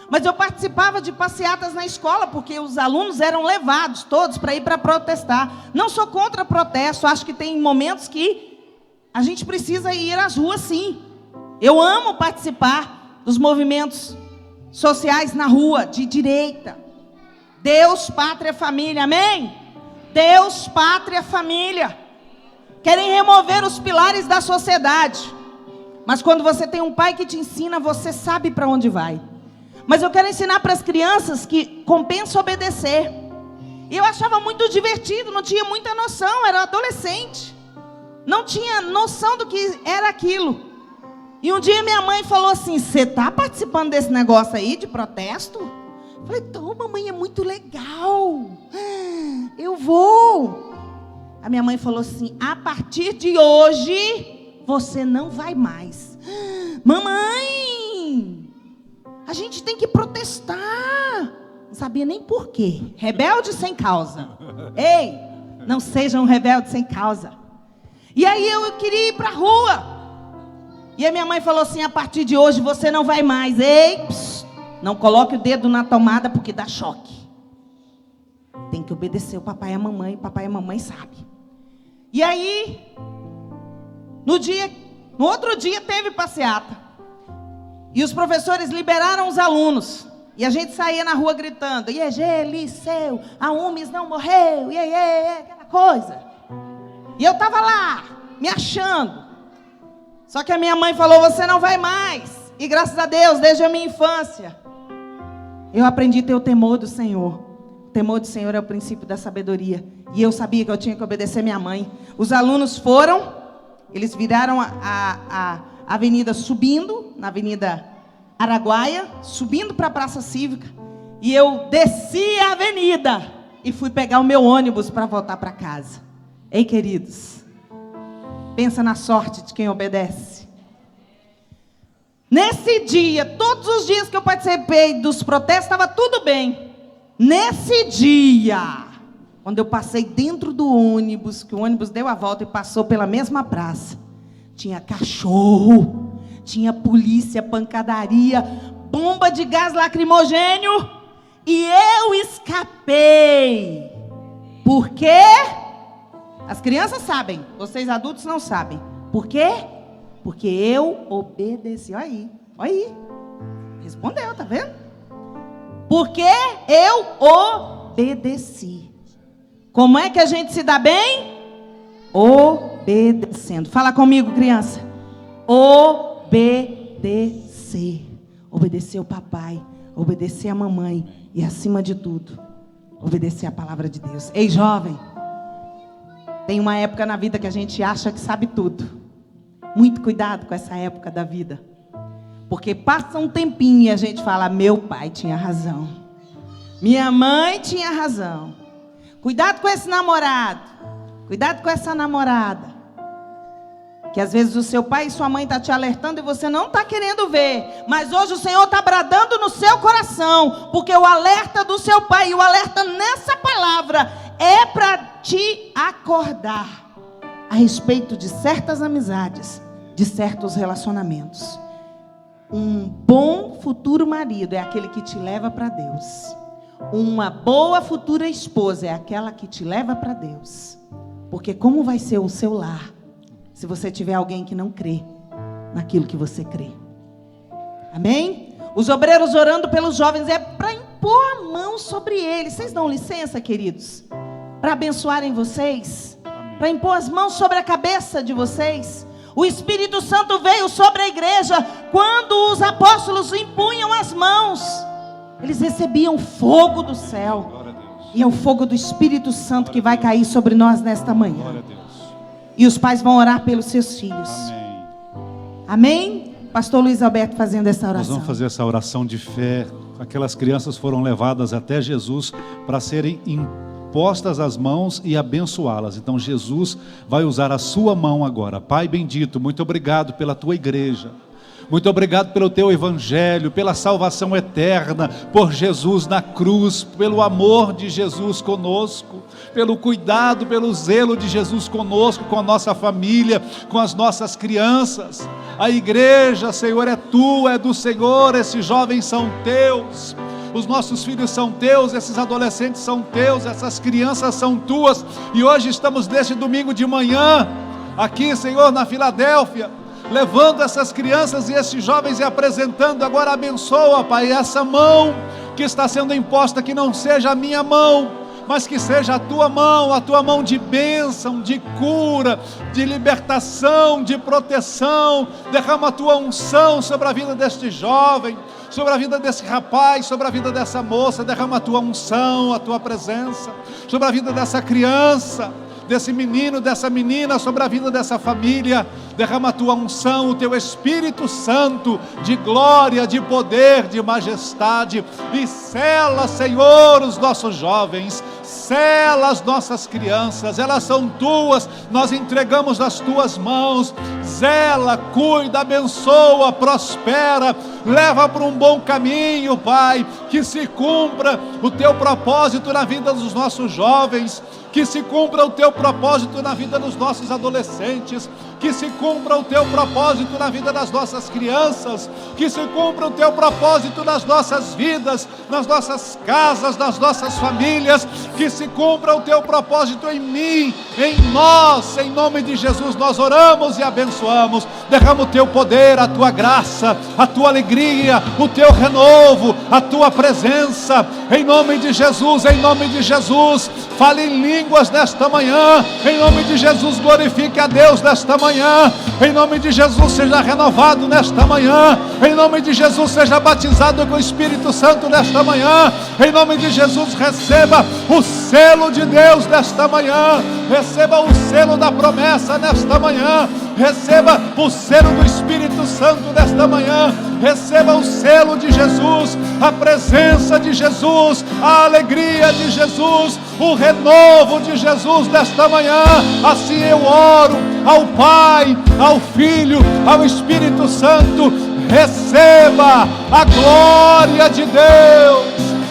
Mas eu participava de passeatas na escola, porque os alunos eram levados todos para ir para protestar. Não sou contra protesto, acho que tem momentos que a gente precisa ir às ruas, sim. Eu amo participar dos movimentos sociais na rua, de direita. Deus, pátria, família, amém? Deus, pátria, família. Querem remover os pilares da sociedade. Mas quando você tem um pai que te ensina, você sabe para onde vai. Mas eu quero ensinar para as crianças que compensa obedecer. E eu achava muito divertido, não tinha muita noção, era adolescente. Não tinha noção do que era aquilo. E um dia minha mãe falou assim: você está participando desse negócio aí de protesto? Eu falei: tô, mamãe, é muito legal. Eu vou. A minha mãe falou assim: a partir de hoje, você não vai mais. Mamãe, a gente tem que protestar. Não sabia nem por quê. Rebelde sem causa. Ei, não sejam rebeldes sem causa. E aí eu queria ir para a rua. E a minha mãe falou assim: a partir de hoje você não vai mais. Ei, não coloque o dedo na tomada porque dá choque. Tem que obedecer o papai e a mamãe sabe. E aí, no outro dia teve passeata. E os professores liberaram os alunos. E a gente saía na rua gritando: IEG, Liceu, a UMES não morreu, aquela coisa. E eu estava lá, me achando. Só que a minha mãe falou: você não vai mais. E graças a Deus, desde a minha infância, eu aprendi a ter o temor do Senhor. O temor do Senhor é o princípio da sabedoria. E eu sabia que eu tinha que obedecer minha mãe. Os alunos foram, eles viraram a avenida subindo, na Avenida Araguaia, subindo para a Praça Cívica. E eu desci a avenida e fui pegar o meu ônibus para voltar para casa. Ei, queridos, pensa na sorte de quem obedece. Nesse dia, todos os dias que eu participei dos protestos, estava tudo bem. Nesse dia, quando eu passei dentro do ônibus, que o ônibus deu a volta e passou pela mesma praça, tinha cachorro, tinha polícia, pancadaria, bomba de gás lacrimogênio, e eu escapei. Por quê? As crianças sabem, vocês adultos não sabem. Por quê? Porque eu obedeci. Olha aí. Respondeu, tá vendo? Porque eu obedeci. Como é que a gente se dá bem? Obedecendo. Fala comigo, criança. Obedecer. Obedecer o papai, obedecer a mamãe e, acima de tudo, obedecer a palavra de Deus. Ei, jovem, tem uma época na vida que a gente acha que sabe tudo. Muito cuidado com essa época da vida. Porque passa um tempinho e a gente fala: meu pai tinha razão, minha mãe tinha razão. Cuidado com esse namorado, cuidado com essa namorada. Que às vezes o seu pai e sua mãe estão te alertando e você não está querendo ver. Mas hoje o Senhor está bradando no seu coração. Porque o alerta do seu pai e o alerta nessa palavra é para te acordar a respeito de certas amizades, de certos relacionamentos. Um bom futuro marido é aquele que te leva para Deus. Uma boa futura esposa é aquela que te leva para Deus. Porque como vai ser o seu lar se você tiver alguém que não crê naquilo que você crê? Amém? Os obreiros orando pelos jovens é para impor a mão sobre eles. Vocês dão licença, queridos? Para abençoarem vocês? Para impor as mãos sobre a cabeça de vocês? O Espírito Santo veio sobre a igreja quando os apóstolos impunham as mãos. Eles recebiam fogo do céu. E é o fogo do Espírito Santo que vai cair sobre nós nesta manhã. E os pais vão orar pelos seus filhos. Amém? Pastor Luiz Alberto fazendo essa oração. Nós vamos fazer essa oração de fé. Aquelas crianças foram levadas até Jesus para serem impostas as mãos e abençoá-las. Então Jesus vai usar a sua mão agora. Pai bendito, muito obrigado pela tua igreja. Muito obrigado pelo teu evangelho, pela salvação eterna, por Jesus na cruz, pelo amor de Jesus conosco, pelo cuidado, pelo zelo de Jesus conosco, com a nossa família, com as nossas crianças. A igreja, Senhor, é tua, é do Senhor, esses jovens são teus. Os nossos filhos são teus, esses adolescentes são teus, essas crianças são tuas. E hoje estamos neste domingo de manhã, aqui, Senhor, na Filadélfia, levando essas crianças e esses jovens e apresentando. Agora abençoa, Pai, essa mão que está sendo imposta, que não seja a minha mão, mas que seja a tua mão de bênção, de cura, de libertação, de proteção. Derrama a tua unção sobre a vida deste jovem, sobre a vida desse rapaz, sobre a vida dessa moça. Derrama a tua unção, a tua presença, sobre a vida dessa criança, desse menino, dessa menina, sobre a vida dessa família. derrama a tua unção, o teu Espírito Santo, de glória, de poder, de majestade, e sela, Senhor, os nossos jovens, sela as nossas crianças, elas são tuas, nós entregamos nas tuas mãos. Zela, cuida, abençoa, prospera, leva para um bom caminho, Pai, que se cumpra o teu propósito na vida dos nossos jovens, que se cumpra o teu propósito na vida dos nossos adolescentes, que se cumpra o teu propósito na vida das nossas crianças, que se cumpra o teu propósito nas nossas vidas, nas nossas casas, nas nossas famílias, que se cumpra o teu propósito em mim, em nós, em nome de Jesus nós oramos e abençoamos. Derrama o teu poder, a tua graça, a tua alegria, o teu renovo, a tua presença, em nome de Jesus, em nome de Jesus. Fale em línguas nesta manhã, em nome de Jesus, glorifique a Deus nesta manhã, em nome de Jesus, seja renovado nesta manhã, em nome de Jesus, seja batizado com o Espírito Santo nesta manhã, em nome de Jesus, receba o selo de Deus nesta manhã, receba o selo da promessa nesta manhã, receba o selo do Espírito Santo nesta manhã, receba o selo de Jesus, a presença de Jesus, a alegria de Jesus, o renovo de Jesus nesta manhã. Assim eu oro ao Pai, ao Filho, ao Espírito Santo. Receba a glória de Deus,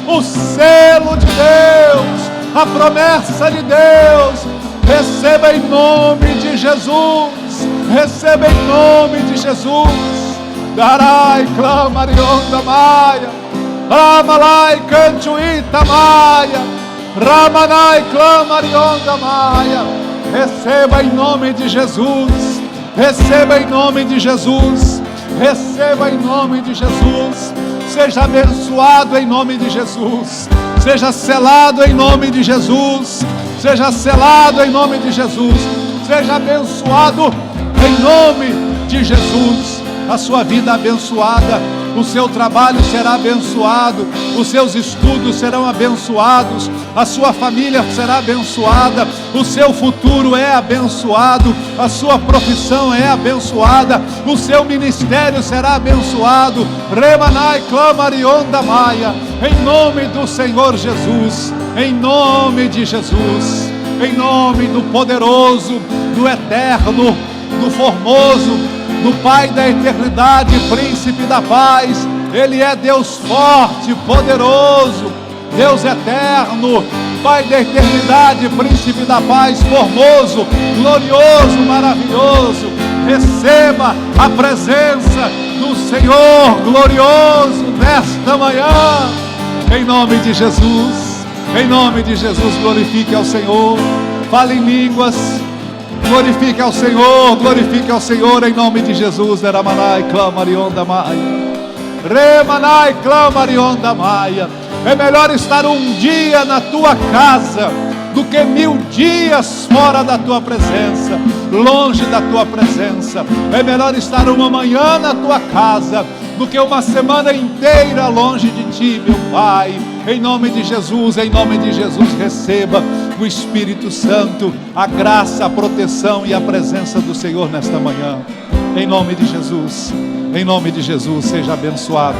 o selo de Deus, a promessa de Deus. Receba em nome de Jesus, receba em nome de Jesus. Darai clamarion maia, Ramalai cantuita maia, Ramanai clamarion maia. Receba em nome de Jesus, receba em nome de Jesus, receba em nome de Jesus. Seja abençoado em nome de Jesus, seja selado em nome de Jesus, seja selado em nome de Jesus, seja abençoado em nome de Jesus. A sua vida abençoada, o seu trabalho será abençoado, os seus estudos serão abençoados, a sua família será abençoada, o seu futuro é abençoado, a sua profissão é abençoada, o seu ministério será abençoado. Remanai clamarion da maia, em nome do Senhor Jesus, em nome de Jesus, em nome do poderoso, do eterno, do formoso, do Pai da eternidade, príncipe da paz. Ele é Deus forte, poderoso, Deus eterno, Pai da eternidade, príncipe da paz, formoso, glorioso, maravilhoso. Receba a presença do Senhor glorioso nesta manhã, em nome de Jesus, em nome de Jesus. Glorifique ao Senhor, fale em línguas, glorifique ao Senhor, glorifique ao Senhor, em nome de Jesus. Ramanai clamarion da maia, Remanai clamarion da maia. É melhor estar um dia na tua casa do que 1000 dias fora da tua presença, longe da tua presença. É melhor estar uma manhã na tua casa do que uma semana inteira longe de ti, meu Pai. Em nome de Jesus, receba o Espírito Santo, a graça, a proteção e a presença do Senhor nesta manhã. Em nome de Jesus, seja abençoado.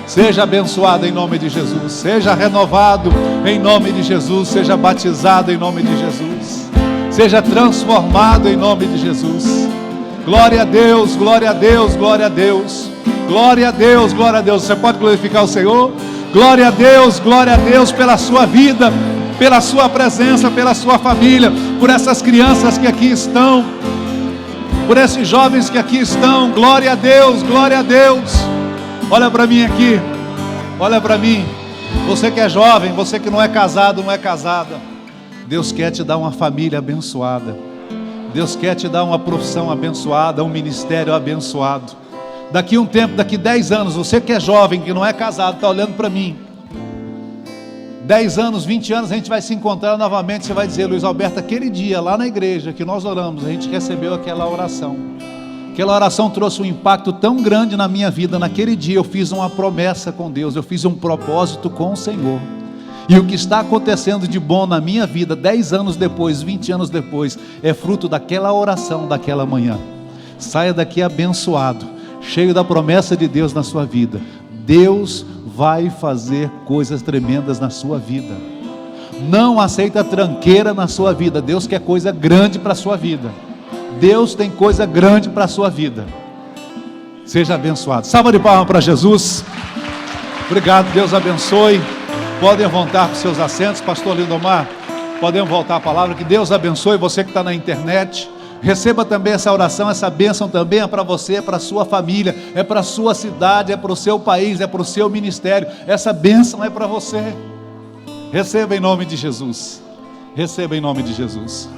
Seja abençoado em nome de Jesus, seja renovado em nome de Jesus, seja batizado em nome de Jesus, seja transformado em nome de Jesus. Glória a Deus, glória a Deus, glória a Deus, glória a Deus, glória a Deus. Você pode glorificar o Senhor? Glória a Deus pela sua vida, pela sua presença, pela sua família, por essas crianças que aqui estão, por esses jovens que aqui estão. Glória a Deus, glória a Deus. Olha para mim aqui, olha para mim, você que é jovem, você que não é casado, não é casada, Deus quer te dar uma família abençoada, Deus quer te dar uma profissão abençoada, um ministério abençoado. Daqui um tempo, daqui 10 anos, você que é jovem, que não é casado, está olhando para mim, 10 anos, 20 anos, a gente vai se encontrar novamente. Você vai dizer: Luiz Alberto, aquele dia lá na igreja que nós oramos, a gente recebeu aquela oração. Aquela oração trouxe um impacto tão grande na minha vida. Naquele dia eu fiz uma promessa com Deus, eu fiz um propósito com o Senhor. E o que está acontecendo de bom na minha vida 10 anos depois, 20 anos depois, é fruto daquela oração daquela manhã. Saia daqui abençoado, cheio da promessa de Deus na sua vida. Deus vai fazer coisas tremendas na sua vida. Não aceita tranqueira na sua vida. Deus quer coisa grande para a sua vida. Deus tem coisa grande para a sua vida. Seja abençoado. Salva de palmas para Jesus. Obrigado, Deus abençoe. Podem voltar para os seus assentos. Pastor Lindomar, podemos voltar à palavra. Que Deus abençoe você que está na internet. Receba também essa oração, essa bênção também é para você, é para a sua família, é para a sua cidade, é para o seu país, é para o seu ministério. Essa bênção é para você. Receba em nome de Jesus. Receba em nome de Jesus.